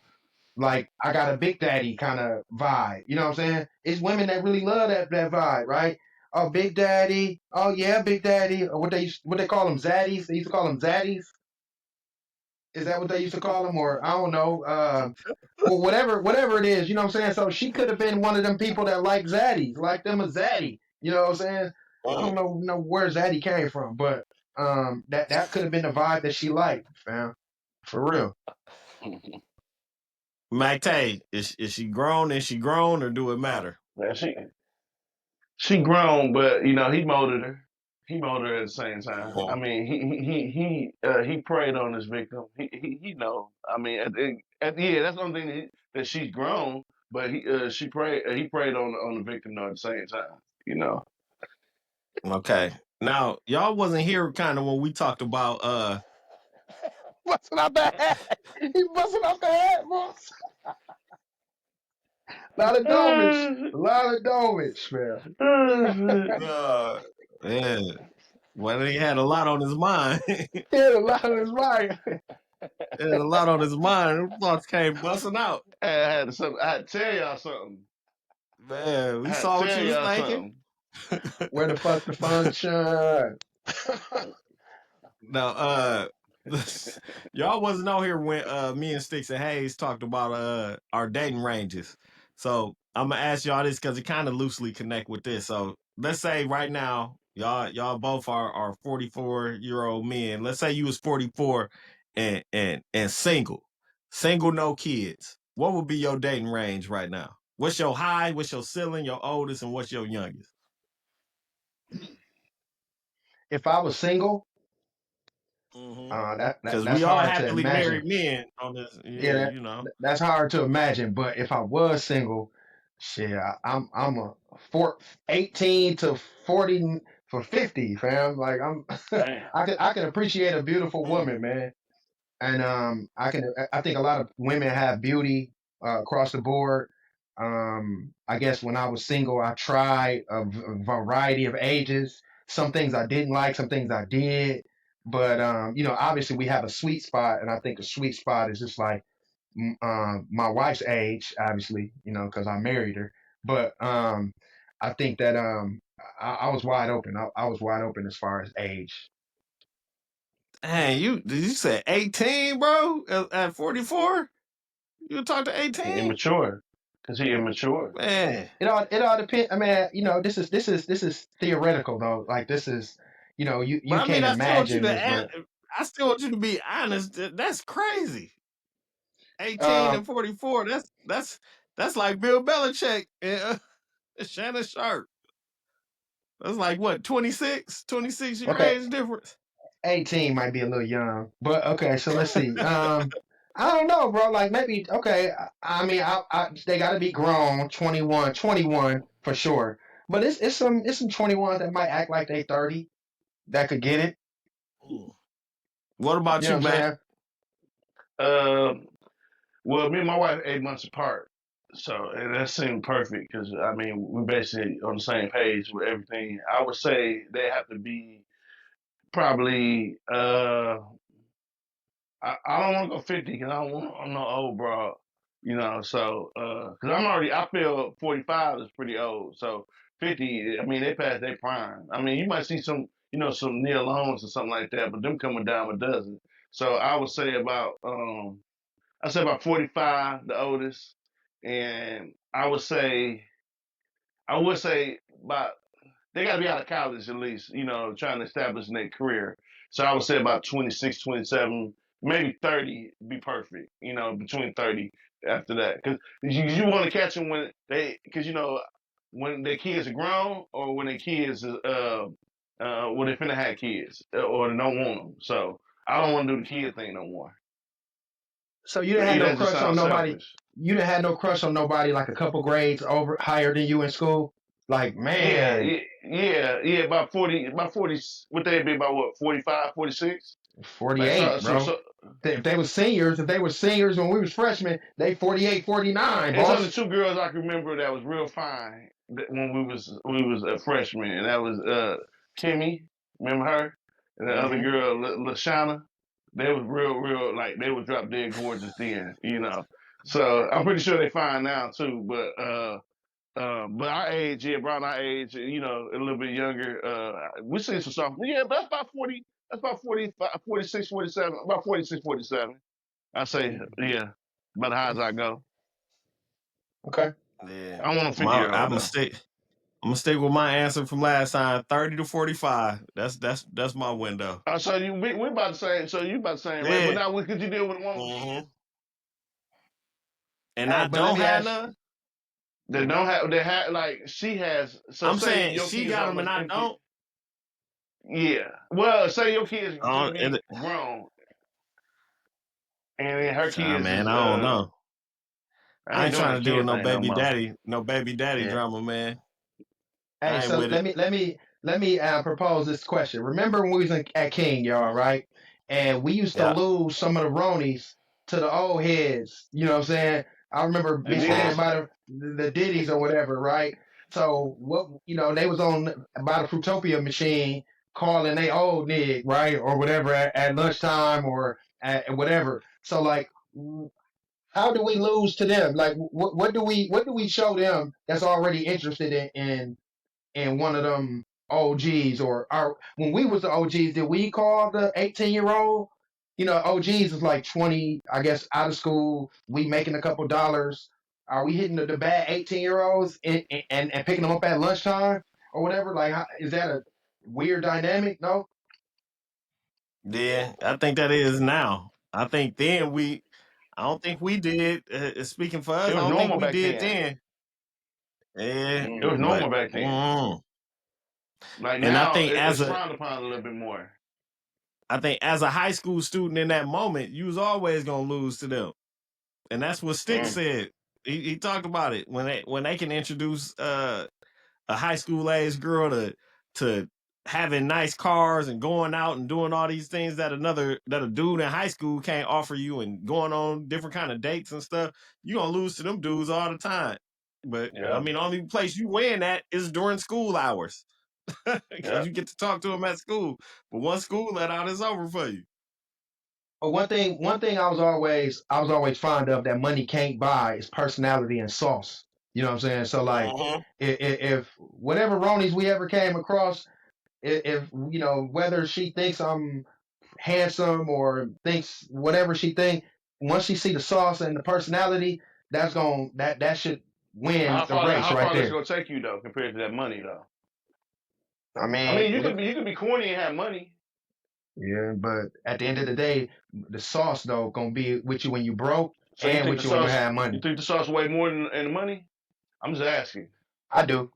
like I got a big daddy kind of vibe. You know what I'm saying? It's women that really love that vibe, right? Oh, big daddy. Oh yeah, big daddy. Or what they call them zaddies. They used to call them zaddies. Is that what they used to call them? Or I don't know. Well, whatever it is, you know what I'm saying? So she could have been one of them people that like zaddies, like them a zaddy. You know what I'm saying? I don't know where zaddy came from, but that could have been the vibe that she liked, fam. For real. Mactae, is she grown? Is she grown, or do it matter? Man, she grown, but he molded her. He molded her at the same time. I mean, he preyed on his victim. He know. I mean, yeah, that's the only thing that she's grown, but he preyed on the victim though at the same time. You know. Okay. Now, y'all wasn't here kind of when we talked about Busting out the hat. He busting out the hat, boss. A lot of domage. A lot of domage, man. uh yeah, well, he had a lot on his mind. He He had a lot on his mind. had a lot on his mind. Thoughts came busting out. I had to tell y'all something. Man, I we had to saw what tell you was y'all thinking. something. Where the fuck the function? Now, y'all wasn't out here when me and Sticks and Hayes talked about our dating ranges. So I'm gonna ask y'all this because it kind of loosely connect with this. So let's say right now, y'all both are 44-year-old men. Let's say you was 44 and single, no kids. What would be your dating range right now? What's your high? What's your ceiling? Your oldest, and what's your youngest? If I was single, Mm-hmm. Because That's we are hard to happily married imagine. men on this. Yeah, Yeah, you know. that's hard to imagine. But if I was single, shit, I'm a 18 to 40 for 50, fam. Like I'm, Damn. I can appreciate a beautiful Mm. woman, man. And I think a lot of women have beauty across the board. I guess when I was single, I tried a variety of ages. Some things I didn't like, some things I did. But obviously we have a sweet spot, and I think a sweet spot is just like my wife's age, obviously, because I married her. But I think that I was wide open. I was wide open as far as age. Dang, did you say 18, bro? At 44? You talk to He 18? immature. Cause he immature. Man. It all depends. I mean, this is theoretical though. Like this is, you But I mean, can't imagine this, but I still want you to be honest. That's crazy. 18 um, and 44. That's like Bill Belichick and Shannon Sharp. That's like what, 26 year okay, age difference. 18 might be a little young, but okay. So let's see. I don't know, bro. Like maybe okay. I mean, they got to be grown, 21 for sure. But it's some 21s that might act like they 30 that could get it. Mm. What about You know you, what I'm Matt? saying? Well, me and my wife 8 months apart, so and that seemed perfect because I mean we're basically on the same page with everything. I would say they have to be probably. I don't want to go 50 because I'm no old bro. So because I feel 45 is pretty old. So 50, I mean they passed their prime. I mean you might see some Neil Lones or something like that, but them coming down a dozen. So I say about 45, the oldest, and I would say about they got to be out of college at least, trying to establish their career. So I would say about 26, 27, maybe 30 be perfect, between 30 after that. Because you want to catch them because, when their kids are grown or when their kids, when they finna have kids or they don't want them. So I don't want to do the kid thing no more. So you didn't have no That just crush on sounds nobody. selfish. You didn't have no crush on nobody like a couple grades over higher than you in school. Like Yeah, man, yeah, yeah. About 40. What they be about? What 45, 46? Like 48, bro. If they were seniors when we was freshmen, they 48, 49, it's only boss. two girls I can remember that was real fine when we was a freshman, and that was Kimmy, remember her, and the other Hmm. girl Lashana. They was real like they was drop dead gorgeous then. So I'm pretty sure they fine now too, but our age, yeah, around our age, a little bit younger, we seen some stuff. Yeah, that's about 40, that's about 45, 46, 47, about 46, 47. I say, yeah, about high as I go. Okay. Yeah. I want a 50 My year I'm old gonna though. stick. I'm gonna stick with my answer from last time. 30 to 45. That's my window. So we about the same. So you about the same, right? But Yeah. now, could you deal with a woman with Hmm. kids And Hey, I but let don't me have ask. none. that don't have, they have like she has? So I'm say saying your she kids got them and almost I empty. don't. Yeah. Well, say your kids I just don't be grown, and then her kids man, is I don't know. I I ain't ain't doing trying the to deal with kid thing no more. no baby daddy Yeah. drama, man. Hey, I ain't so with it. let me propose this question. Remember when we was at King, y'all, right? And we used to Yeah. lose some of the Ronies to the old heads. You know what I'm saying? I remember It be Uh-huh. standing is. by the Diddies or whatever, right? So what they was on by the Fruitopia machine calling they old nig, right? Or whatever at lunchtime or at whatever. So like how do we lose to them? Like what do we show them that's already interested in one of them OGs or our when we was the OGs, did we call the 18-year-old? OGs is like 20, I guess, out of school. We making a couple dollars. Are we hitting the bad 18-year-olds and picking them up at lunchtime or whatever? Like, is that a weird dynamic? No. Yeah, I think that is now. I think then I don't think we did. Speaking for us, It I was don't think normal we back did then. then. Yeah, It was but normal back then. Like and I now, think it's frowned upon a little bit more. I think as a high school student in that moment, you was always gonna lose to them, and that's what Stick said. He talked about it when they can introduce a high school age girl to having nice cars and going out and doing all these things that a dude in high school can't offer you, and going on different kind of dates and stuff. You gonna lose to them dudes all the time. But I mean, only place you win at is during school hours, because you get to talk to them at school. But once school let out, it's over for you. But one thing I was always fond of that money can't buy is personality and sauce. You know what I'm saying? So like, if whatever Ronies we ever came across, if you know whether she thinks I'm handsome or thinks whatever she think, once she see the sauce and the personality, that should win the race how right far there. it's gonna take you though, compared to that money though? I mean, you could be corny and have money. Yeah, but at the end of the day, the sauce though gonna be with you when you broke So and with you when you have money. You think the sauce weigh more than the money? I'm just asking. I do.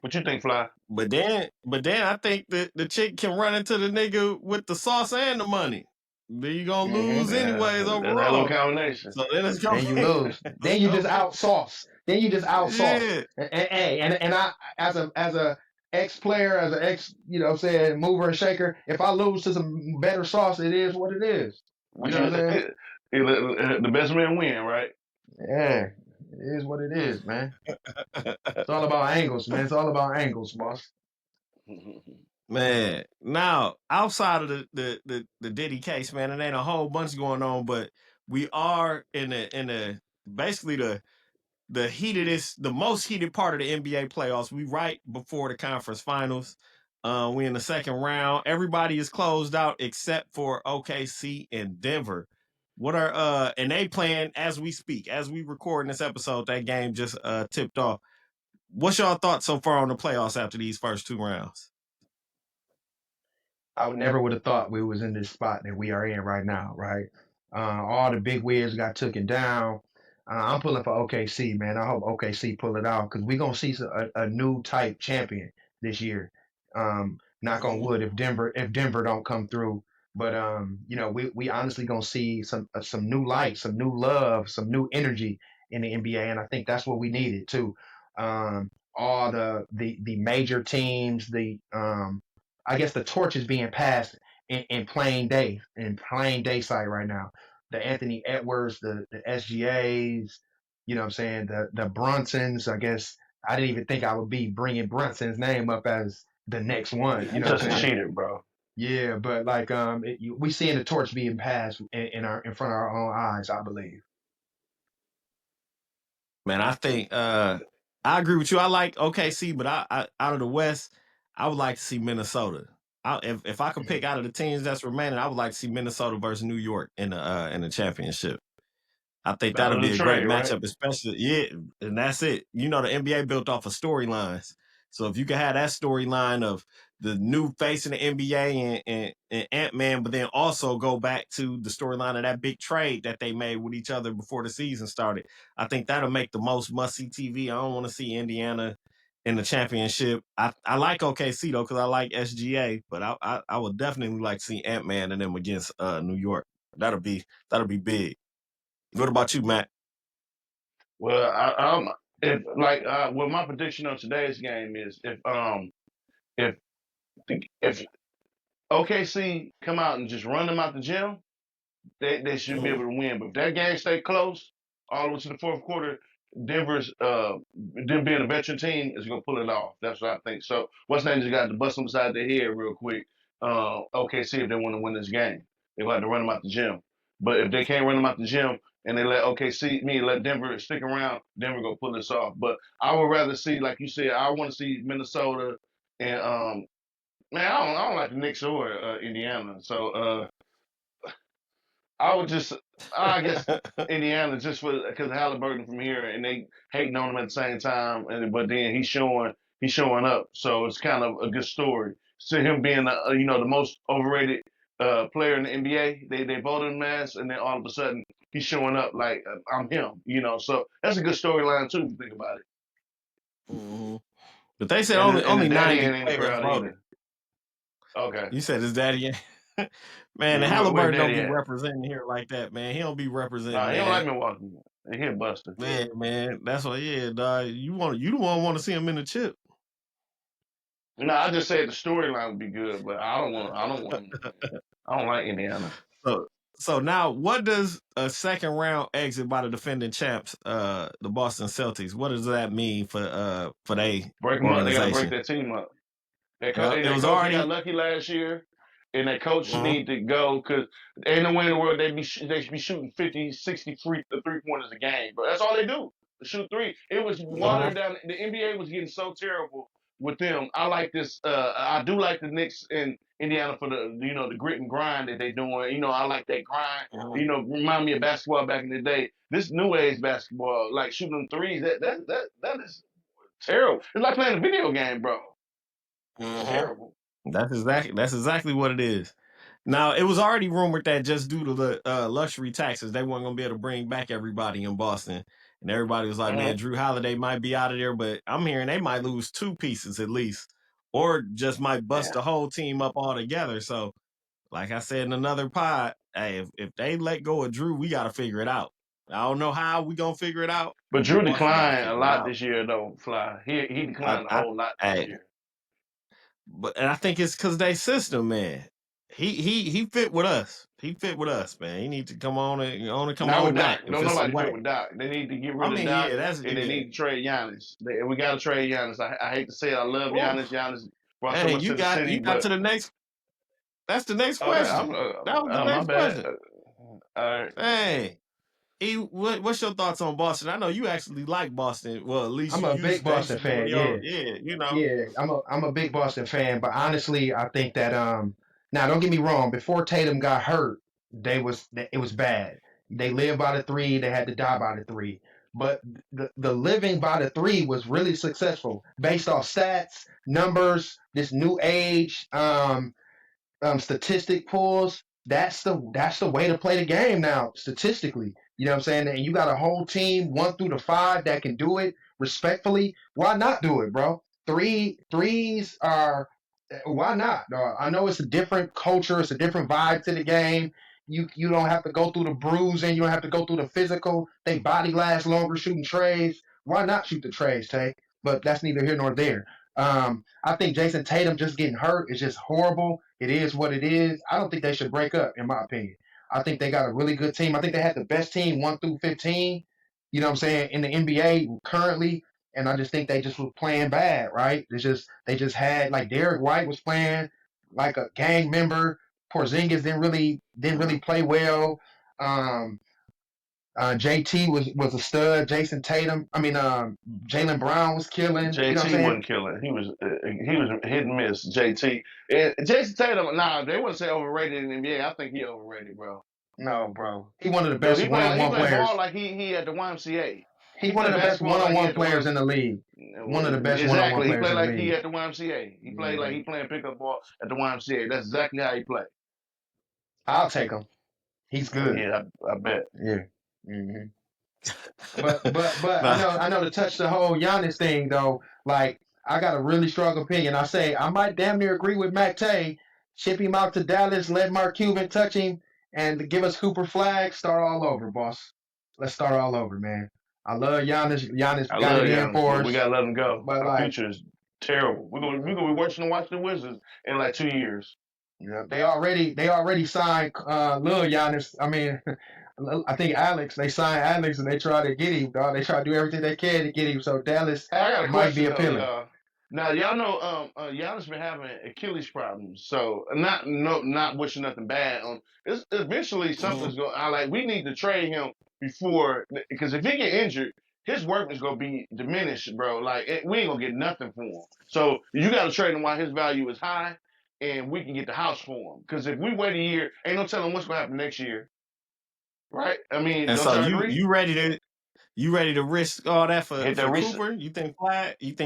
What you think, Fly? But then I think that the chick can run into the nigga with the sauce and the money. Then you gonna lose anyways overall. That little combination. So then it's gonna Then you lose. Then you just out sauce. Yeah. And I as a ex player, as an ex, you know what I'm saying, mover and shaker, if I lose to some better sauce, it is what it is. You know what I'm saying? The best man win, right? Yeah. It is what it is, man. It's all about angles, man. It's all about angles, boss. Man, now outside of the Diddy case, man, it ain't a whole bunch going on, but we are in the basically the most heated part of the NBA playoffs. We right before the conference finals. We in the second round. Everybody is closed out except for OKC and Denver. What are and they playing as we speak, as we record this episode. That game just tipped off. What's y'all thoughts so far on the playoffs after these first two rounds? I never would have thought we was in this spot that we are in right now, right? All the big wigs got taken down. I'm pulling for OKC, man. I hope OKC pull it out because we're gonna see a new type champion this year. Knock on wood if Denver don't come through. But you know, we honestly gonna see some new light, some new love, some new energy in the NBA, and I think that's what we needed too. All the major teams, I guess the torch is being passed in plain day sight right now. The Anthony Edwards, the SGAs, you know what I'm saying, the Brunsons. I guess I didn't even think I would be bringing Brunson's name up as the next one. You know what I'm Just a saying? cheater, bro. Yeah, but like we seeing the torch being passed in front of our own eyes, I believe. Man, I think I agree with you. I like OKC, but I out of the West, I would like to see Minnesota. If I could pick out of the teams that's remaining, I would like to see Minnesota versus New York in the championship. I think that'll be a great matchup, especially and that's it. You know, the NBA built off of storylines. So if you can have that storyline of the new face in the NBA and Ant-Man, but then also go back to the storyline of that big trade that they made with each other before the season started, I think that'll make the most must-see TV. I don't want to see Indiana in the championship. I like OKC though because I like SGA, but I would definitely like to see Ant-Man and them against New York. That'll be big. What about you, Matt? Well, well, my prediction on today's game is if OKC come out and just run them out the gym, they should be able to win. But if that game stay close all the way to the fourth quarter, Denver's them being a veteran team is gonna pull it off. That's what I think. So what's name just got to bust them beside their head real quick. OKC if they want to win this game, they got to run them out the gym. But if they can't run them out the gym and they let let Denver stick around, Denver gonna pull this off. But I would rather see, like you said, I want to see Minnesota and man, I don't like the Knicks or Indiana. So I guess Indiana just because Halliburton from here and they hating on him at the same time, but then he's showing up, so it's kind of a good story. So him being the most overrated player in the NBA, they voted him as, and then all of a sudden he's showing up like I'm him, So that's a good storyline too if you think about it. Mm-hmm. But they said only 90 players voted. Okay. You said his daddy ain't. Man, the Where Halliburton don't Daddy be at? representing here like that, man. He don't be representing, Nah, he don't like man. Milwaukee. He hit Buster. Man, that's what. Yeah, dog. You the one want to see him in the chip. No, I just said the storyline would be good, but I don't want. I don't want him. I don't like Indiana. So, so now, what does a second round exit by the defending champs, the Boston Celtics? What does that mean for their Break them up. They got to break organization? that team up. That Yeah, and it that was coach, he got already. lucky last year, and that coach Mhm, need to go because ain't no way in the world they be shooting 50, 60 3 pointers a game, but that's all they do. Shoot three. It was mhm, watered down. The NBA was getting so terrible with them. I like this. I do like the Knicks in Indiana for the grit and grind that they doing. I like that grind. mhm, Remind me of basketball back in the day. This new age basketball, like shooting threes, that is terrible. It's like playing a video game, bro. mhm. Terrible. That's exactly what it is. Now, it was already rumored that just due to the luxury taxes, they weren't going to be able to bring back everybody in Boston. And everybody was like, man, Mhm. Drew Holiday might be out of there, but I'm hearing they might lose two pieces at least, or just might bust Yeah. the whole team up altogether. So, like I said in another pod, hey, if they let go of Drew, we got to figure it out. I don't know how we going to figure it out, But but Drew Boston got to declined a figure it lot out. this year, though. Fly. He I, declined a I, whole lot this hey, year. and I think it's because they system, man. He fit with us. He fit with us, man. He needs to come Not on with Doc. back if Don't it's a nobody fit way. with Doc. They need to get I rid of mean, Doc, yeah, that's and they yeah. need to trade Giannis. We got to trade Giannis. I hate to say it. I love Giannis. Oof. Giannis brought so Hey, much to the you city, got but to the next. That's the next okay, I'm question. That was the my next bad. question. All right. Hey, what's your thoughts on Boston? I know you actually like Boston. Well, at least I'm you a big used that used Boston to be one fan. of Yeah, your yeah. yeah. I'm a big Boston fan, but honestly, I think that now don't get me wrong. Before Tatum got hurt, it was bad. They lived by the three. They had to die by the three. But the living by the three was really successful based off stats, numbers, this new age. Statistic pulls. That's the way to play the game now, statistically. You know what I'm saying? And you got a whole team, 1 through 5, that can do it respectfully. Why not do it, bro? Threes are why not? I know it's a different culture, it's a different vibe to the game. You don't have to go through the bruising, you don't have to go through the physical. They body lasts longer shooting trays. Why not shoot the trays, Tay? But that's neither here nor there. I think Jason Tatum just getting hurt is just horrible. It is what it is. I don't think they should break up, in my opinion. I think they got a really good team. I think they had the best team 1 through 15. You know what I'm saying, in the NBA currently, and I just think they just were playing bad, right? They just had, like, Derek White was playing like a gang member. Porzingis didn't really play well. Um, JT was a stud. Jason Tatum, I mean, Jalen Brown was killing. You know what I'm JT saying? wasn't killing. He was hit and miss. JT and Jason Tatum. Nah, they wouldn't say overrated in the NBA. I think he overrated, bro. No, bro. He one of the Because best he played he one-on-one played ball players. like he at the YMCA. He's He one of played the best basketball like he one-on-one at the players in the league. One of the best one-on-one exactly. He players played in the like he league. at the YMCA. He played like hmm he playing pickup ball at the YMCA. That's exactly how he played. I'll take him. He's Oh good. yeah, I bet. Yeah. hmm But I Nah, know to touch the whole Giannis thing though. Like, I got a really strong opinion. I say I might damn near agree with Mactae. Ship him out to Dallas. Let Mark Cuban touch him and give us Cooper Flag. Start all over, boss. Let's start all over, man. I love Giannis. Giannis I got it love in Giannis, for but we us. gotta let him go. But Our like, future is terrible. We're gonna be watching the Washington Wizards in like 2 years. yeah, they already signed Lil Giannis. I mean, I think Alex. They signed Alex and they try to get him. Dog. They try to do everything they can to get him. So Dallas Hey, I got a might be question though, appealing. y'all. Now y'all know Giannis been having Achilles problems, so not wishing nothing bad on. Eventually mhm. something's going. I like we need to trade him before because if he get injured, his work is gonna be diminished, bro. Like we ain't gonna get nothing for him. So you got to trade him while his value is high, and we can get the house for him. Because if we wait a year, ain't no telling what's gonna happen next year, right? I mean, And don't so y'all you agree? you ready to risk all that Hit that for reset. Cooper? You think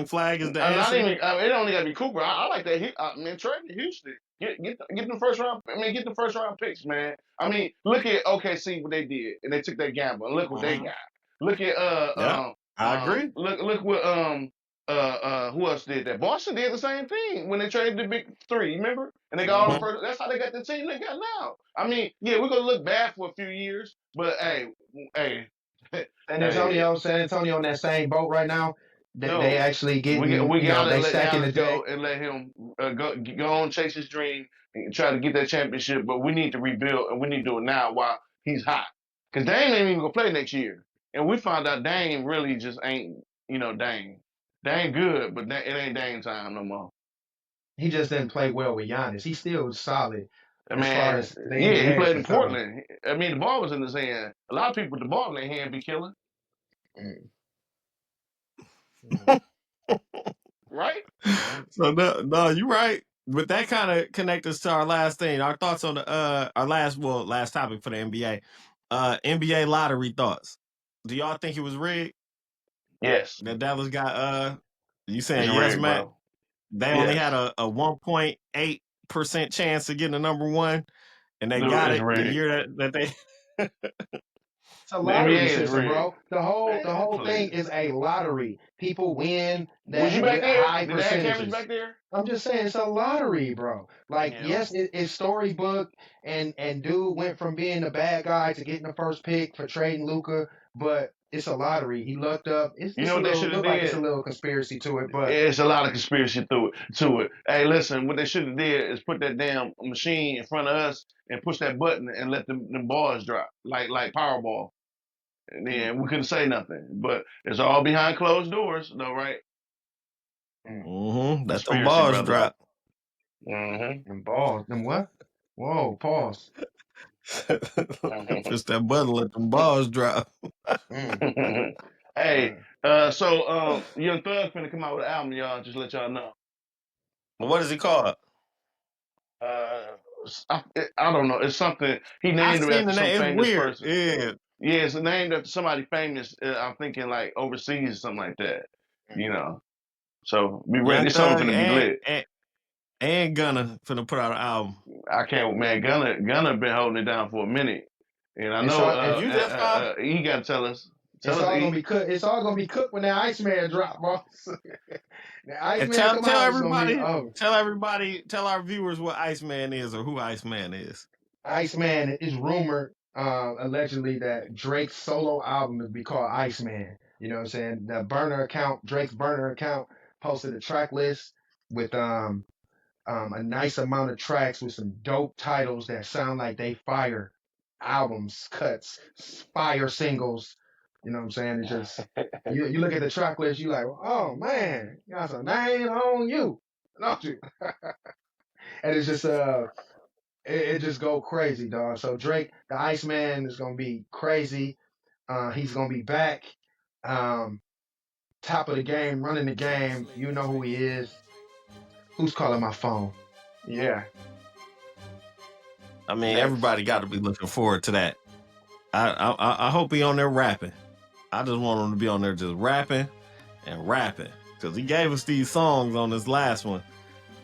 Flag is the I'm not answer? even. It only got to be Cooper. I like that. Man, trade to Houston. Get the first round. I mean, get the first round picks, man. I mean, look at OKC what they did, and they took that gamble, and look what they Mhm. got. Look at Yeah, I agree. look what who else did that? Boston did the same thing when they traded the big three, remember? And they got all the first. That's how they got the team they got now. I mean, yeah, we're gonna look bad for a few years, but hey, San Antonio on that same boat right now. They actually getting, we gotta they let stacking the Giannis go deck. and let him go on chase his dream and try to get that championship. But we need to rebuild, and we need to do it now while he's hot. Because Dame ain't even gonna play next year, and we found out Dame really just ain't, Dame. Dame good, but it ain't Dame time no more. He just didn't play well with Giannis. He's still solid as far Man, as the yeah, he NBA is played in concerned. Portland. I mean, the ball was in his hand. A lot of people with the ball in their hand be killing, right? So no, you're right. But that kind of connects us to our last thing. Our thoughts on the our last topic for the NBA. NBA lottery thoughts. Do y'all think it was rigged? Yes, That Dallas got you saying it's yes, rigged, Matt? bro. They only Yes, had a 1.8% chance of getting the number one, and they dude, got it's it the rigged. year that they It's a The lottery NBA is system, rigged. bro. The whole thing Please. is a lottery. People win Was you that back with there? high Did they have cameras percentages. back there? I'm just saying it's a lottery, bro. Like, Yeah. yes, it's storybook, and dude went from being the bad guy to getting the first pick for trading Luka, but it's a lottery. He lucked up. It's You know a what they little should have look like it's a did? little conspiracy to it, but It's a lot of conspiracy to it. Hey, listen, what they should have did is put that damn machine in front of us and push that button and let them balls drop like Powerball. And then we couldn't say nothing. But it's all behind closed doors, though, right? let them Conspiracy, balls brother. drop. them balls, them what? Whoa, pause. Push that button, let them balls drop. Hey, so Young Thug finna come out with an album, y'all. Just let y'all know. What is he called? I don't know. It's something he I named it seen after the some name. It's famous weird. person. Yeah. Yeah, it's named after somebody famous. I'm thinking like overseas or something like that. So be ready. Young It's something Thug finna be lit. and Gunna finna put out an album. I can't, man. Gunna been holding it down for a minute, and I It's know all, You just saw? he got to tell us. it's Tell us, all gonna E. be cooked. It's all gonna be cooked when that Iceman drop, boss. The And Iceman come tell out, it's gonna be everybody, tell our viewers what Iceman is or who Iceman is. Iceman is rumored, allegedly, that Drake's solo album would be called Iceman. You know what I'm saying? The burner account, Drake's burner account, posted a track list with a nice amount of tracks with some dope titles that sound like they fire albums, cuts, fire singles. You know what I'm saying? It's just you look at the track list, you like, oh man, you got some name on you, don't you? And it's just it just go crazy, dog. So Drake, the Iceman, is gonna be crazy. He's gonna be back, top of the game, running the game. You know who he is. Who's calling my phone? Yeah. I mean, Next. everybody got to be looking forward to that. I hope he on there rapping. I just want him to be on there just rapping and rapping because he gave us these songs on this last one.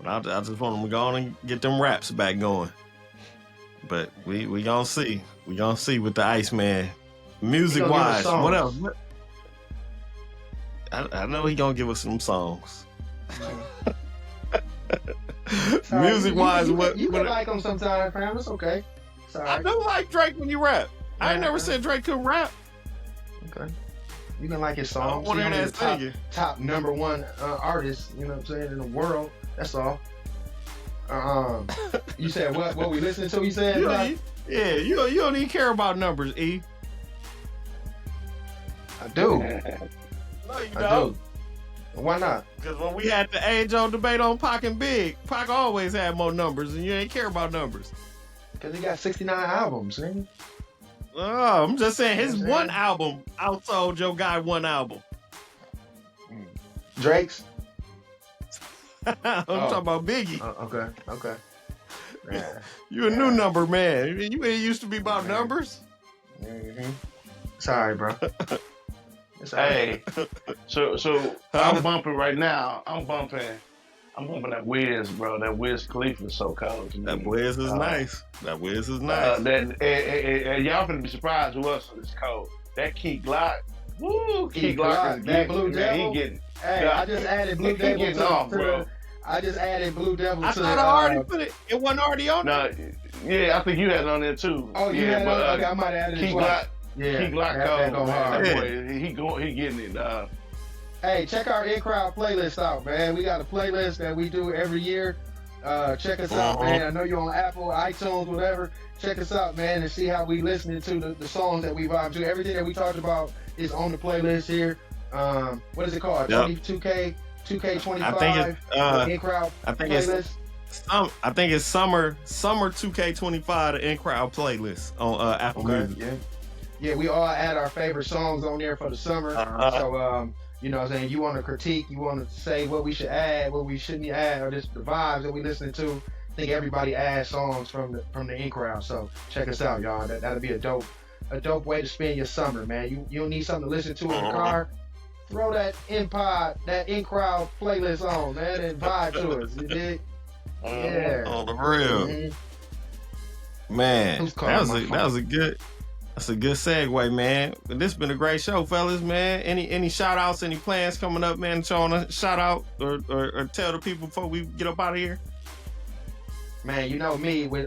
But I just want him to go on and get them raps back going. But we gonna see. We gonna see with the Iceman. Music wise, what else? I know he gonna give us some songs. Music wise, you can like him sometimes, fam. It's okay. Sorry. I do like Drake when you rap. Yeah. I ain't never said Drake couldn't rap. Okay. You can like his songs. He's the top number one artist, you know what I'm saying, in the world. That's all. You said what we listening to? You said you don't even care about numbers, E. I do. No, you don't. Why not? Because when we had the age-old debate on Pac and Big, Pac always had more numbers, and you ain't care about numbers. Because he got 69 albums, man. Oh, I'm just saying his one album outsold your guy one album. Drake's? I'm talking about Biggie. Okay. Yeah. You a new number man. You ain't used to be about numbers. Mm-hmm. Sorry, bro. Hey, so I'm bumping right now. I'm bumping that Wiz, bro. That Wiz Khalifa is so cold to me. That Wiz is nice. That Wiz is nice. Y'all finna be surprised who else is cold. That Key Glock, Woo, Key Key Glock is that getting Blue it, man. Devil. He getting. Hey, I just added Blue He Devil getting to, off, to bro. the. I just added Blue Devil I to thought the. I already put it. It wasn't already on there. No, yeah, I think you had it on there too. Oh, you yeah, had but, it? Okay, I might have added Key it twice. Glock. Yeah, Key Glock that cold, go man. hard. That Yeah. boy, he getting it, dog. Hey, check our in-crowd playlist out, man. We got a playlist that we do every year. Check us out, man. I know you're on Apple, iTunes, whatever. Check us out, man, and see how we listening to the songs that we vibe to. Everything that we talked about is on the playlist here. What is it called? Yep. 2K25. I think it's in-crowd I think playlist. I think it's summer 2K25 the in crowd playlist on Apple Music. Yeah, we all add our favorite songs on there for the summer. So you know what I'm saying, you want to critique, you want to say what we should add, what we shouldn't add, or just the vibes that we listen to. I think everybody adds songs from the in crowd. So check us out, y'all. That'll be a dope way to spend your summer, man. You don't need something to listen to in the car. Throw that in crowd playlist on, man, and vibe to it. You dig? Yeah. On the real. Mm-hmm. Man, Who's calling my phone? that's a good segue, man. This been a great show, fellas, man. Any shout outs, any plans coming up, man, that you wanna shout out or tell the people before we get up out of here? Man, you know me with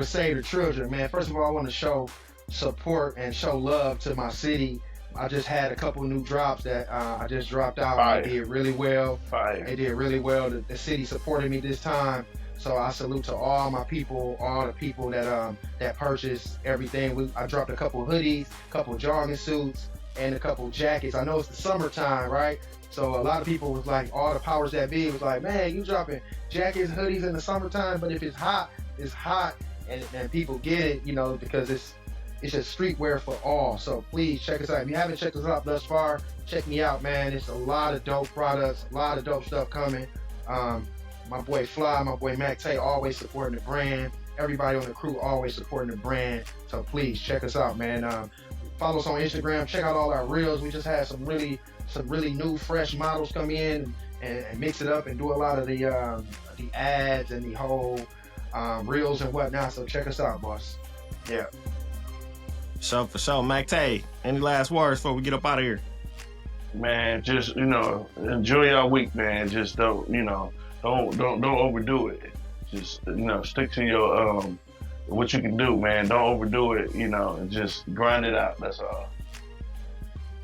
Save the Children, man. First of all, I want to show support and show love to my city. I just had a couple new drops that I just dropped out. Fire. They did really well. Fire. They did really well. The city supported me this time. So I salute to all my people, all the people that purchased everything. I dropped a couple hoodies, a couple jogging suits, and a couple jackets. I know it's the summertime, right? So a lot of people was like, all the powers that be was like, man, you dropping jackets, hoodies in the summertime, but if it's hot, and people get it, you know, because it's just streetwear for all. So please check us out. If you haven't checked us out thus far, check me out, man. It's a lot of dope products, a lot of dope stuff coming. My boy Fly, my boy Mactae, always supporting the brand. Everybody on the crew always supporting the brand. So please check us out, man. Follow us on Instagram. Check out all our reels. We just had some really new, fresh models come in and mix it up and do a lot of the ads and the whole reels and whatnot. So check us out, boss. Yeah. For sure. Mactae, any last words before we get up out of here? Man, just enjoy your week, man. Just don't overdo it. Just stick to your what you can do, man. Don't overdo it, and just grind it out. That's all.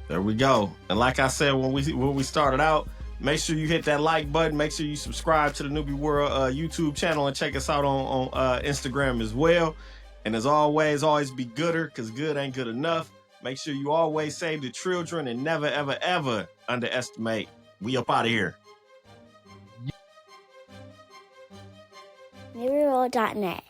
There we go. And like I said when we started out, make sure you hit that like button. Make sure you subscribe to the N.U.B.Y World YouTube channel and check us out on Instagram as well. And as always be gooder, because good ain't good enough. Make sure you always save the children and never, ever, ever underestimate. We up out of here. N.U.B.Y.net.